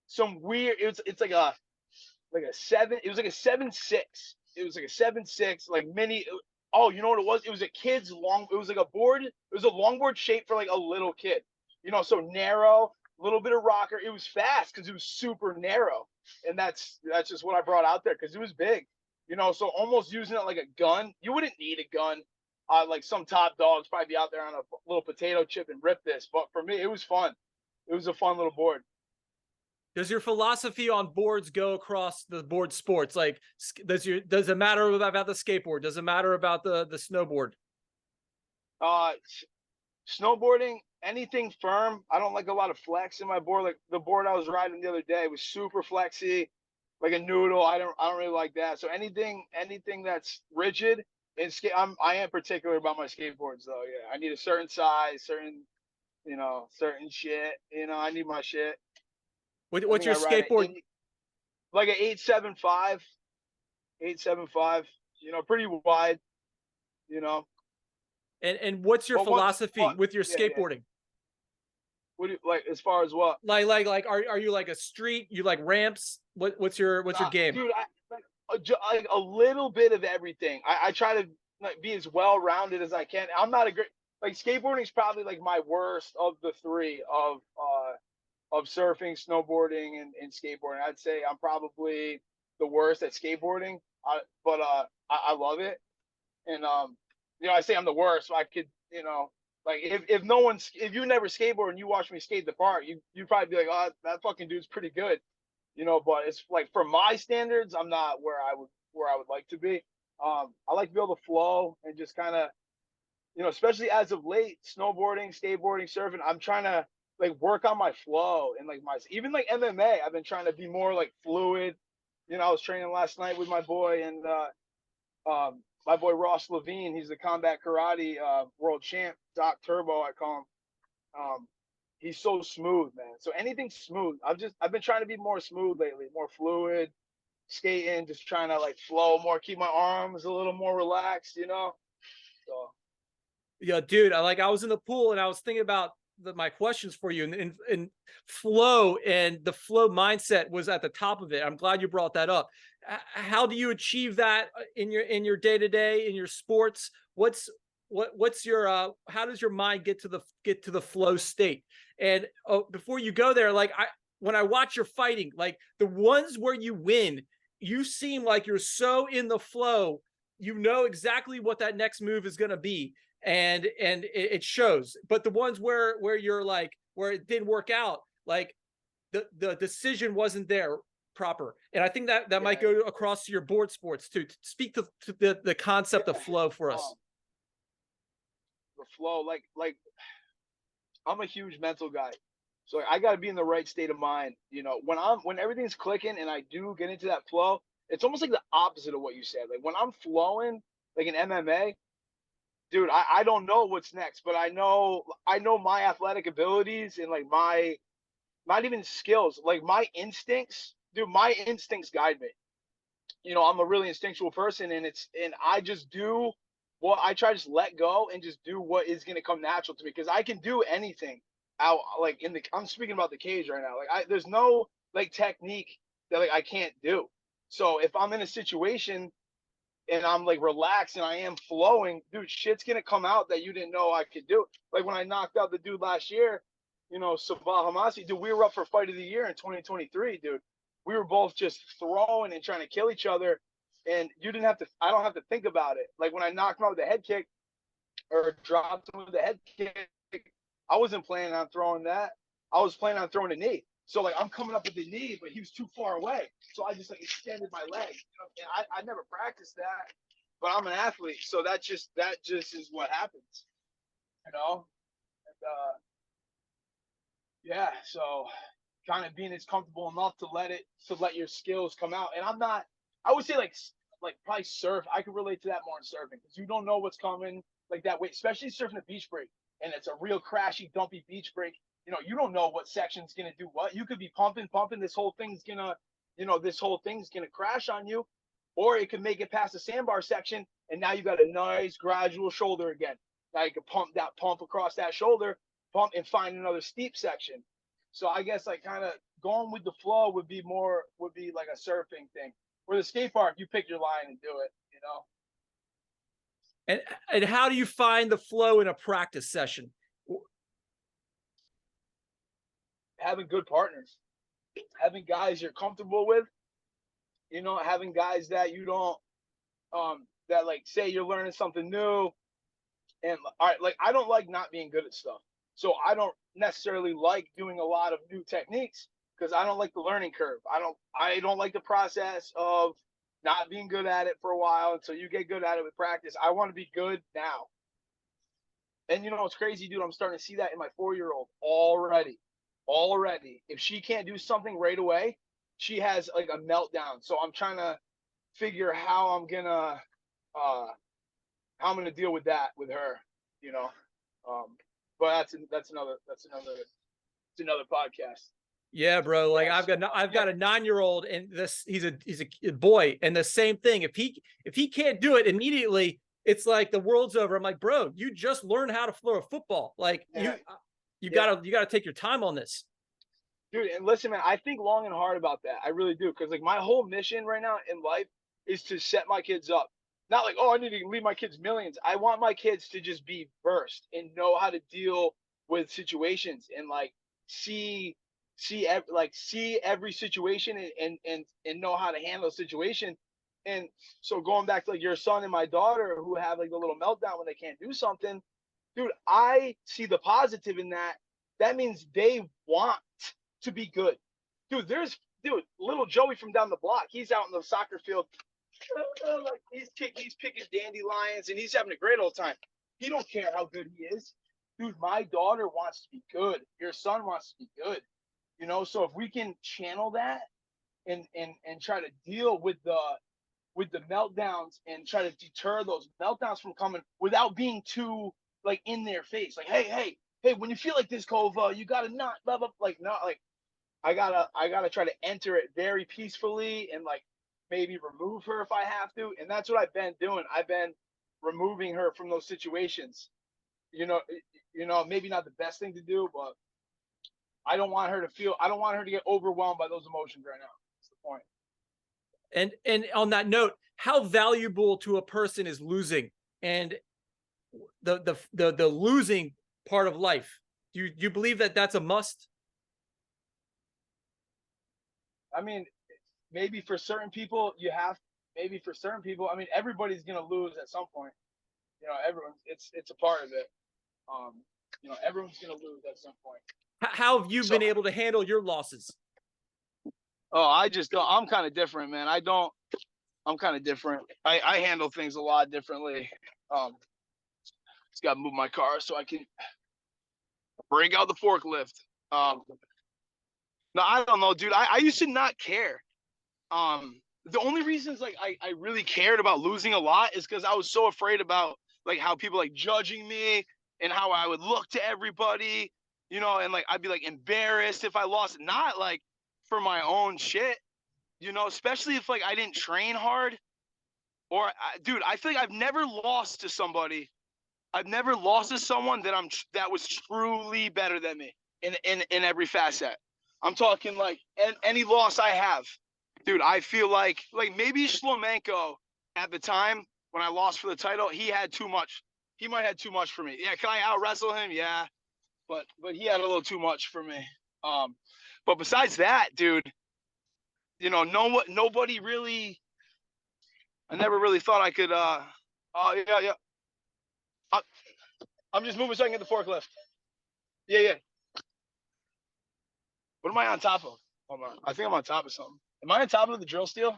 some weird. It's like a seven. It was like a 7.6. It was like a 7.6, like mini. Oh, you know what it was? It was a kid's long. It was like a board. It was a longboard shaped for like a little kid. You know, so narrow, a little bit of rocker. It was fast because it was super narrow, and that's just what I brought out there because it was big. You know, so almost using it like a gun. You wouldn't need a gun. Like some top dogs probably be out there on a little potato chip and rip this, but for me, it was fun. It was a fun little board. Does your philosophy on boards go across the board sports? Like, does it matter about the skateboard? Does it matter about the snowboard? Uh, Snowboarding, anything firm. I don't like a lot of flex in my board. Like the board I was riding the other day was super flexy, like a noodle. I don't really like that. So anything that's rigid and I am particular about my skateboards though. Yeah, I need a certain size, certain shit. You know, I need my shit. What's your skateboard? Like an 875, 875. You know, pretty wide. You know. And what's your philosophy with your skateboarding? Yeah. What do you like as far as what? Like are you like a street? You like ramps? What's your game? Dude, like a little bit of everything. I try to like be as well rounded as I can. I'm not a great like skateboarding is probably like my worst of the three of surfing, snowboarding, and skateboarding. I'd say I'm probably the worst at skateboarding. But I love it. And you know, I say I'm the worst, so I could, you know, like if you never skateboard and you watch me skate the park, you'd probably be like, oh, that fucking dude's pretty good, you know. But it's like for my standards, I'm not where I would like to be. I like to be able to flow and just kind of, you know, especially as of late, snowboarding, skateboarding, surfing. I'm trying to like work on my flow and like my even like MMA. I've been trying to be more like fluid. You know, I was training last night with my boy and my boy Ross Levine. He's the combat karate world champ. Doc Turbo, I call him. He's so smooth, man. So anything smooth. I've been trying to be more smooth lately, more fluid, skating, just trying to like flow more, keep my arms a little more relaxed, you know. So yeah, dude, I was in the pool and I was thinking about my questions for you, and flow and the flow mindset was at the top of it. I'm glad you brought that up. How do you achieve that in your day-to-day in your sports? What's your how does your mind get to the flow state? And before you go there, like when I watch your fighting, like the ones where you win, you seem like you're so in the flow, you know exactly what that next move is going to be, and it shows. But the ones where you're like where it didn't work out, like the decision wasn't there proper. And I think that might go across to your board sports too. Speak to the concept of flow for us. The flow, like I'm a huge mental guy, so I got to be in the right state of mind. You know, when everything's clicking and I do get into that flow, it's almost like the opposite of what you said. Like when I'm flowing, like in MMA, dude, I don't know what's next, but I know my athletic abilities and like my not even skills, like my instincts, dude, my instincts guide me. You know, I'm a really instinctual person, and I just do what I try to just let go and just do what is going to come natural to me because I can do anything out like I'm speaking about the cage right now. Like there's no like technique that like I can't do. So if I'm in a situation and I'm like relaxed and I am flowing, dude, shit's gonna come out that you didn't know I could do. Like when I knocked out the dude last year, you know, Sabah Hamasi, dude, we were up for fight of the year in 2023, dude. We were both just throwing and trying to kill each other. And I don't have to think about it. Like when I knocked him out with a head kick or dropped him with a head kick, I wasn't planning on throwing that. I was planning on throwing a knee. So like I'm coming up with the knee, but he was too far away. So I just like extended my leg. You know? And I never practiced that, but I'm an athlete. So that just is what happens, you know? And, yeah, so kind of being as comfortable enough to let your skills come out. And I would say like probably surf. I could relate to that more in surfing because you don't know what's coming like that way, especially surfing a beach break. And it's a real crashy, dumpy beach break. You know, you don't know what section's gonna do what. You could be pumping. This whole thing's gonna, this whole thing's going to crash on you, or it could make it past the sandbar section. And now you got a nice gradual shoulder again. Now you can pump across that shoulder, pump and find another steep section. So I guess like kind of going with the flow would be like a surfing thing. Where the skate park, you pick your line and do it, And how do you find the flow in a practice session? Having good partners, having guys you're comfortable with, having guys that you don't, that like say you're learning something new. And all right, like I don't like not being good at stuff. So I don't necessarily like doing a lot of new techniques because I don't like the learning curve. I don't like the process of not being good at it for a while until you get good at it with practice. I want to be good now. And it's crazy, dude. I'm starting to see that in my 4-year-old already. If she can't do something right away, she has like a meltdown. So I'm trying to figure how I'm gonna deal with that with her, but that's another podcast. Yeah, bro. Like I've got a 9-year-old, and he's a boy, and the same thing. If he can't do it immediately, it's like the world's over. I'm like, bro, you just learned how to throw a football. Like you gotta take your time on this. Dude, and listen, man, I think long and hard about that. I really do. Because like my whole mission right now in life is to set my kids up. Not like, I need to leave my kids millions. I want my kids to just be versed and know how to deal with situations and like see every situation and know how to handle a situation. And so going back to like your son and my daughter who have like the little meltdown when they can't do something, dude, I see the positive in that. That means they want to be good. Dude, little Joey from down the block, he's out in the soccer field. Like he's picking dandelions and he's having a great old time. He don't care how good he is. Dude, my daughter wants to be good. Your son wants to be good. So if we can channel that and try to deal with the meltdowns and try to deter those meltdowns from coming without being too like in their face. Like, hey, when you feel like this, Kova, you gotta not love up I gotta try to enter it very peacefully and like maybe remove her if I have to. And that's what I've been doing. I've been removing her from those situations. Maybe not the best thing to do, but I don't want her to get overwhelmed by those emotions right now. That's the point. And on that note, how valuable to a person is losing and the losing part of life? Do you believe that that's a must? I mean, maybe for certain people maybe for certain people, I mean, everybody's going to lose at some point. Everyone, it's a part of it. Everyone's going to lose at some point. How have you been able to handle your losses? Oh, I just don't. I'm kind of different, man. I'm kind of different. I handle things a lot differently. Just got to move my car so I can break out the forklift. No, I don't know, dude. I used to not care. The only reasons like I really cared about losing a lot is because I was so afraid about like how people like judging me and how I would look to everybody, and like I'd be like embarrassed if I lost, not like for my own shit, especially if like I didn't train hard or dude, I feel like I've never lost to somebody. I've never lost to someone that was truly better than me in every facet. I'm talking like any loss I have, dude, I feel like maybe Shlomenko at the time when I lost for the title, he had too much. He might have too much for me. Yeah, can I out wrestle him? Yeah, but he had a little too much for me. But besides that, dude, nobody really. I never really thought I could. Yeah. I'm just moving so I can get the forklift. Yeah. What am I on top of? Hold on. I think I'm on top of something. Am I on top of the drill steel?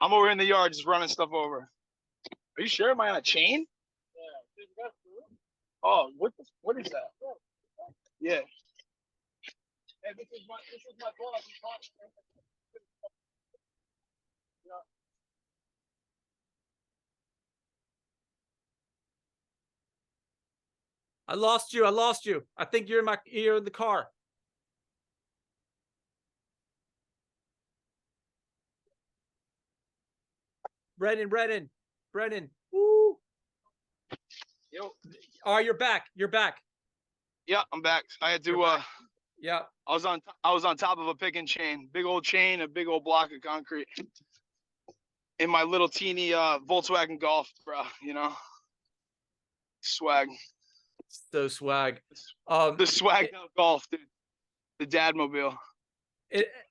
I'm over in the yard just running stuff over. Are you sure? Am I on a chain? Yeah. Oh, what is that? Yeah. Hey, this is my boss. I lost you. I think you're in the car. Brennan. Woo. Yo. All right, you're back. Yeah, I'm back. I had to. Yeah. I was on top of a picking chain, big old chain, a big old block of concrete, in my little teeny Volkswagen Golf, bro. You know, swag. So swag. The swagged out Golf, dude. The dad mobile.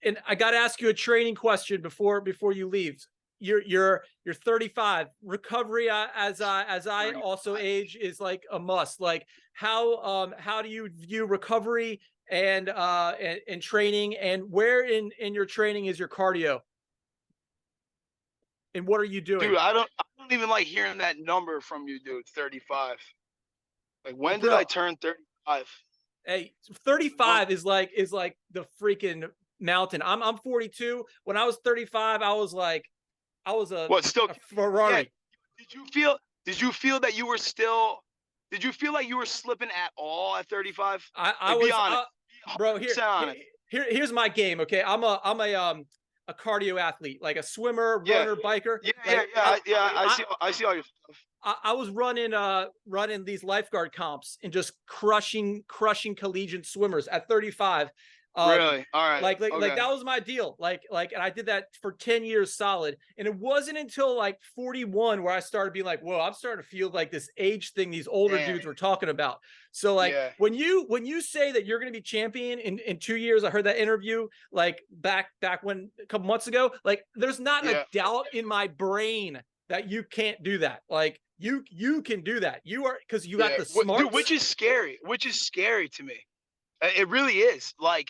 And I got to ask you a training question before you leave. You're 35. Recovery as I also age is like a must. Like how do you view recovery and training, and where in your training is your cardio? And what are you doing? Dude, I don't even like hearing that number from you, dude. 35. Like when Bro, did I turn 35? Hey, 35 is like the freaking mountain. I'm 42. When I was 35, I was a Ferrari. Yeah. Did you feel that you were still? Did you feel like you were slipping at all at 35? I was, bro. Here's my game. Okay, I'm a cardio athlete, like a swimmer, runner, biker. I see all your stuff. I was running these lifeguard comps and just crushing collegiate swimmers at 35. Really? All right. Like that was my deal. Like, and I did that for 10 years solid. And it wasn't until like 41 where I started being like, whoa, I'm starting to feel like this age thing these older dudes were talking about. So like when you say that you're going to be champion in 2 years, I heard that interview like back when a couple months ago, like there's not a doubt in my brain that you can't do that. Like you can do that. You are, because you got the smarts. Dude, which is scary to me. It really is. Like,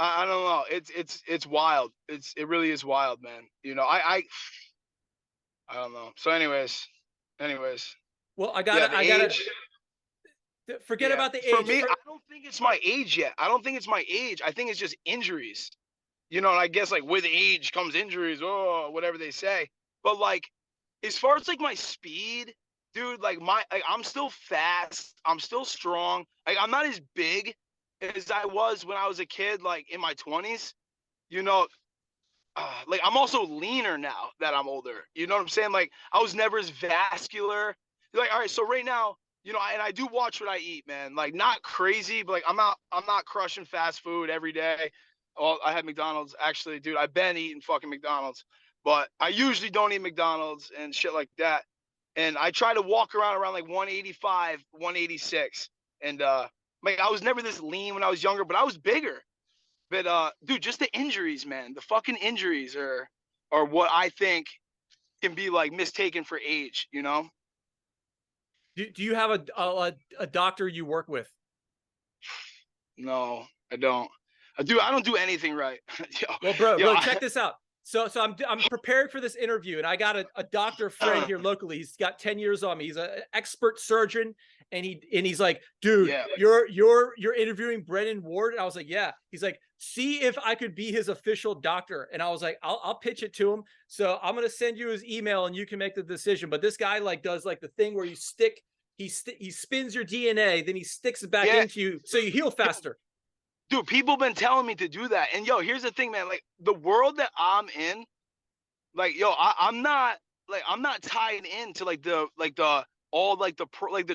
I don't know. It's wild. It really is wild, man. You know, I don't know. So anyways. Well, I gotta forget about the age. For me, I don't think it's my age yet. I don't think it's my age. I think it's just injuries. You know, and I guess like with age comes injuries, or whatever they say. But like, as far as like my speed, dude, like I'm still fast. I'm still strong. Like I'm not as big as I was when I was a kid, like in my 20s, you know, like I'm also leaner now that I'm older. You know what I'm saying? Like I was never as vascular. Like, all right, so right now, you know, and I do watch what I eat, man. Like not crazy, but like I'm not crushing fast food every day. Well, I had McDonald's actually, dude. I've been eating fucking McDonald's, but I usually don't eat McDonald's and shit like that. And I try to walk around like 185, 186, and like I was never this lean when I was younger, but I was bigger. But dude, just the injuries, man. The fucking injuries are what I think can be like mistaken for age, you know? Do you have a doctor you work with? No, I don't. I don't do anything right. Well, bro, check this out. So I'm prepared for this interview, and I got a doctor friend here locally. He's got 10 years on me. He's an expert surgeon, and he's like, dude, you're interviewing Brennan Ward, and I was like, yeah. He's like, see if I could be his official doctor, and I was like, I'll pitch it to him. So I'm gonna send you his email, and you can make the decision. But this guy like does like the thing where you stick, he spins your DNA, then he sticks it back into you, so you heal faster. Dude, people been telling me to do that. And yo, here's the thing, man. Like the world that I'm in, like, yo, I'm not tied into like the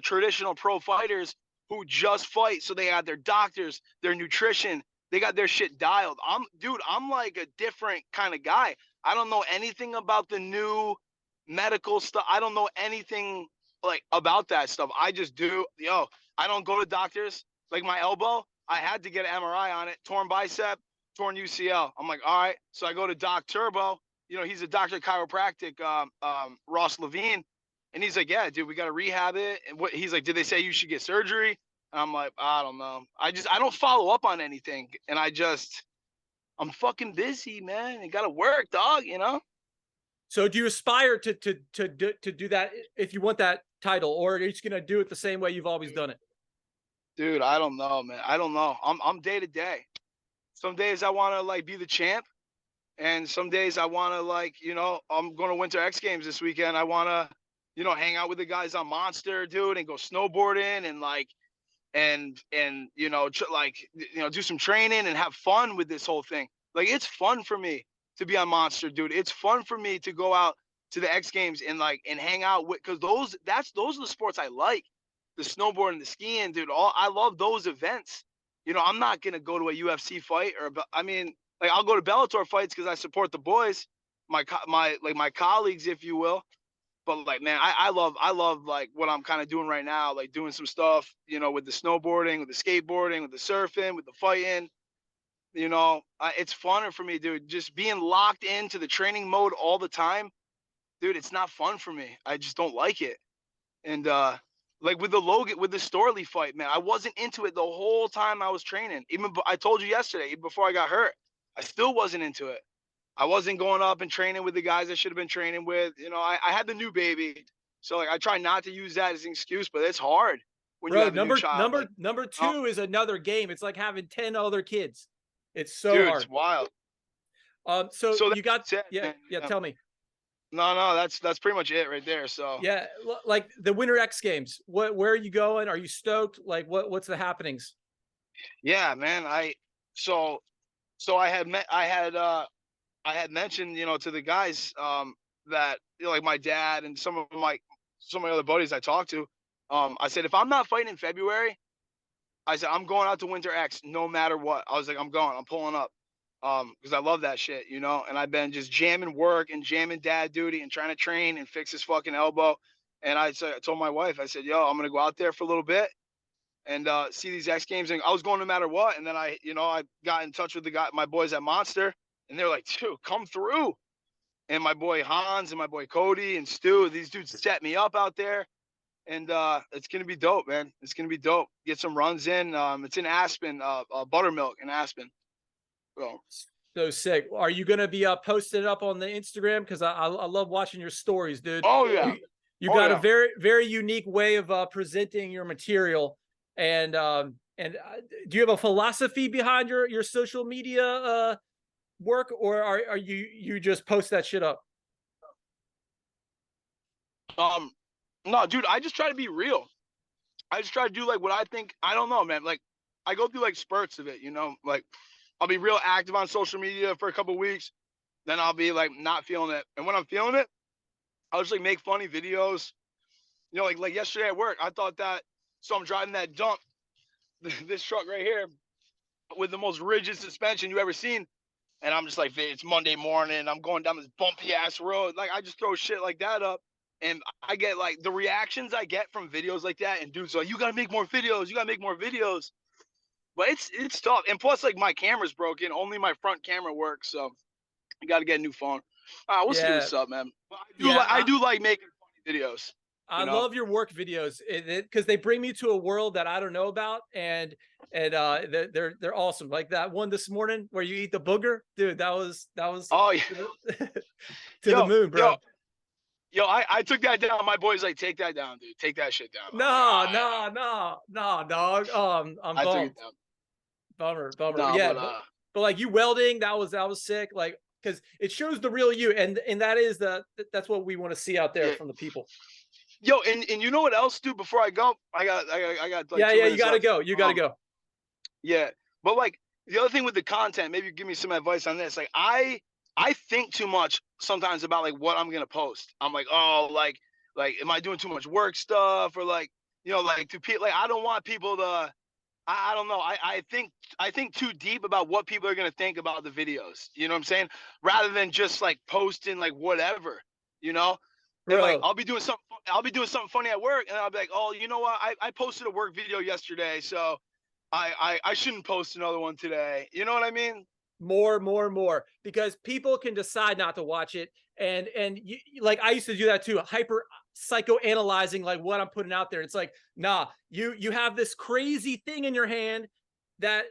traditional pro fighters who just fight. So they got their doctors, their nutrition, they got their shit dialed. I'm like a different kind of guy. I don't know anything about the new medical stuff. I don't know anything like about that stuff. I just do. Yo, I don't go to doctors. Like my elbow, I had to get an MRI on it, torn bicep, torn UCL. I'm like, all right. So I go to Doc Turbo. You know, he's a doctor of chiropractic, Ross Levine. And he's like, yeah, dude, we got to rehab it. And he's like, did they say you should get surgery? And I'm like, I don't know. I don't follow up on anything. And I'm fucking busy, man. You got to work, dog, you know? So do you aspire to do that if you want that title, or are you just going to do it the same way you've always done it? Dude, I don't know, man. I don't know. I'm day to day. Some days I want to like be the champ, and some days I want to like, you know, I'm going to Winter X Games this weekend. I want to, you know, hang out with the guys on Monster, dude, and go snowboarding and like, and you know, like, you know, do some training and have fun with this whole thing. Like it's fun for me. to be on Monster, dude. It's fun for me to go out to the X Games and hang out with, because those are the sports I like. The snowboarding, the skiing, dude. I love those events. You know, I'm not gonna go to a UFC fight I'll go to Bellator fights because I support the boys, my colleagues, if you will. But like, man, I love like what I'm kind of doing right now, like doing some stuff, you know, with the snowboarding, with the skateboarding, with the surfing, with the fighting. You know, it's funner for me, dude. Just being locked into the training mode all the time, dude. It's not fun for me. I just don't like it. And like with the Storley fight, man, I wasn't into it the whole time I was training. I told you yesterday, even before I got hurt, I still wasn't into it. I wasn't going up and training with the guys I should have been training with. You know, I had the new baby, so like I try not to use that as an excuse, but it's hard when you have a new child. Number two is another game. It's like having 10 other kids. It's so dude, hard. It's wild. So you got it, yeah. Tell me. No, that's pretty much it right there. So yeah, like the Winter X Games. Where are you going? Are you stoked? Like what's the happenings? Yeah, man. I had mentioned, you know, to the guys that, you know, like my dad and some of my other buddies I talked to, I said, if I'm not fighting in February, I said, I'm going out to Winter X no matter what. I was like, I'm pulling up. Because I love that shit, you know, and I've been just jamming work and jamming dad duty and trying to train and fix his fucking elbow. And I told my wife, I said, yo, I'm going to go out there for a little bit and see these X Games. And I was going no matter what. And then I got in touch with my boys at Monster, and they're like, dude, come through. And my boy Hans and my boy Cody and Stu, these dudes set me up out there. And it's going to be dope, man. It's going to be dope. Get some runs in. It's in Aspen, Buttermilk in Aspen. So sick. Are you gonna be posted up on the Instagram? Because I love watching your stories, dude. Oh yeah, you got a very, very unique way of presenting your material. And do you have a philosophy behind your social media work, or are you just post that shit up? No, dude, I just try to be real. I just try to do like what I think. I don't know, man. Like I go through like spurts of it, you know, like I'll be real active on social media for a couple of weeks. Then I'll be like not feeling it. And when I'm feeling it, I'll just like make funny videos. You know, like yesterday at work, I thought that, so I'm driving that dump, this truck right here with the most rigid suspension you ever seen. And I'm just like, it's Monday morning. I'm going down this bumpy ass road. Like I just throw shit like that up. And I get like the reactions I get from videos like that. And dudes are like, you got to make more videos. You got to make more videos. But it's tough. And plus, like, my camera's broken. Only my front camera works. So I got to get a new phone. We'll see what's up, man. But I do like making funny videos. I love your work videos because they bring me to a world that I don't know about. And they're awesome. Like that one this morning where you eat the booger. Dude, that was oh, yeah. to the moon, bro. Yo, I took that down. My boy's like, take that down, dude. Take that shit down. No, dog. I'm I bummed. took it down. Bummer. No, Yeah, but like you welding, that was sick. Like, because it shows the real you, and that's what we want to see out there from the people. Yo, and you know what else, dude? Before I go, I got like you gotta go. You gotta go. Yeah, but like the other thing with the content, maybe give me some advice on this. Like I think too much sometimes about like what I'm gonna post. I'm like, oh, like am I doing too much work stuff, or like, you know, like I don't want people to. I don't know. I think too deep about what people are gonna think about the videos. You know what I'm saying? Rather than just like posting like whatever, you know. And like I'll be doing something funny at work, and I'll be like, oh, you know what? I posted a work video yesterday, so I shouldn't post another one today. You know what I mean? More, because people can decide not to watch it, and you, like I used to do that too, hyper psychoanalyzing like what I'm putting out there. It's like, nah, you have this crazy thing in your hand that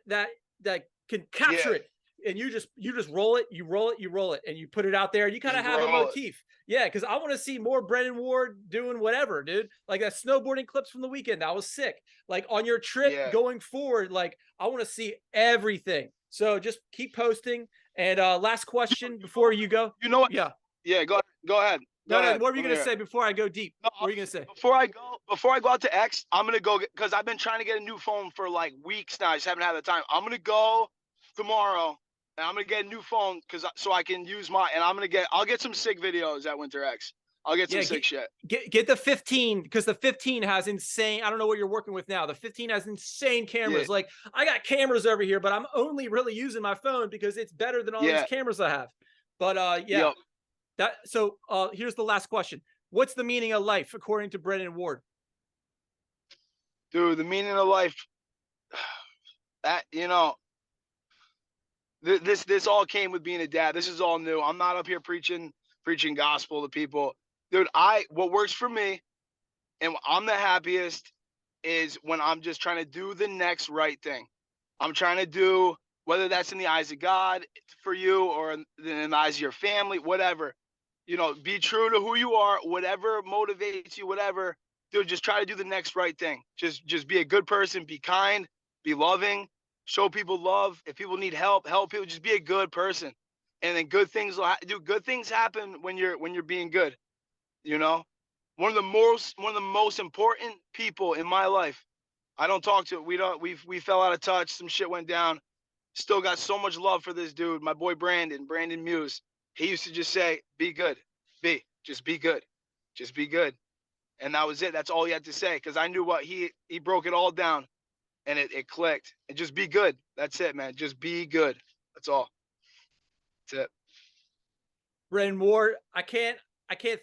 can capture it, and you just roll it, and you put it out there, and you kind of have a motif. Yeah, because I want to see more Brennan Ward doing whatever, dude. Like that snowboarding clips from the weekend, that was sick. Like on your trip going forward, like I want to see everything. So just keep posting. And last question before you go. You know what? Yeah. Go ahead. No, what were you going to say before I go deep? What were you going to say? Before I go out to X, I'm going to go because I've been trying to get a new phone for like weeks now. I just haven't had the time. I'm going to go tomorrow and I'm gonna get a new phone so I can use and I'll get some sick videos at Winter X. I'll get some sick shit. Get the 15, because the 15 has insane. I don't know what you're working with now. The 15 has insane cameras. Yeah. Like, I got cameras over here, but I'm only really using my phone because it's better than all these cameras I have. But yeah. Yep. So here's the last question. What's the meaning of life according to Brennan Ward? Dude, the meaning of life, that, you know, this all came with being a dad. This is all new. I'm not up here preaching gospel to people. Dude, what works for me and I'm the happiest is when I'm just trying to do the next right thing. I'm trying to do, whether that's in the eyes of God for you or in the eyes of your family, whatever. You know, be true to who you are, whatever motivates you, whatever. Dude, just try to do the next right thing. Just be a good person, be kind, be loving, show people love. If people need help people. Just be a good person. And then good things happen when you're being good. You know? One of the most important people in my life. I don't talk to, we fell out of touch, some shit went down. Still got so much love for this dude, my boy Brandon Muse. He used to just say, be good. Just be good. Just be good. And that was it. That's all he had to say. Because I knew what he broke it all down and it clicked. And just be good. That's it, man. Just be good. That's all. That's it. Brennan Ward, I can't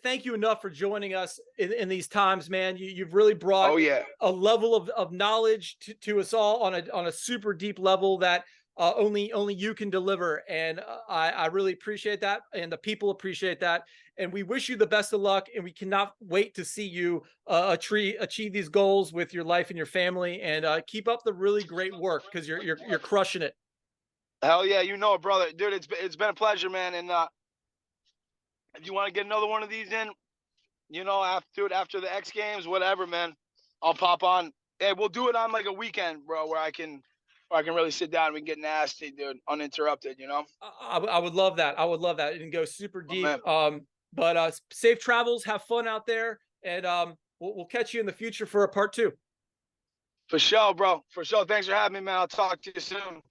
thank you enough for joining us in these times, man. You've really brought a level of knowledge to us all on a super deep level that only you can deliver. And I really appreciate that. And the people appreciate that. And we wish you the best of luck. And we cannot wait to see you achieve these goals with your life and your family, and keep up the really great work, because you're crushing it. Hell yeah. You know it, brother. Dude, it's been a pleasure, man. And if you want to get another one of these in, you know, after the X Games, whatever, man, I'll pop on. Hey, we'll do it on like a weekend, bro, where I can really sit down and we can get nasty, dude, uninterrupted, you know? I would love that. I would love that. And go super deep. But safe travels, have fun out there, and we'll catch you in the future for a part 2. For sure, bro. For sure. Thanks for having me, man. I'll talk to you soon.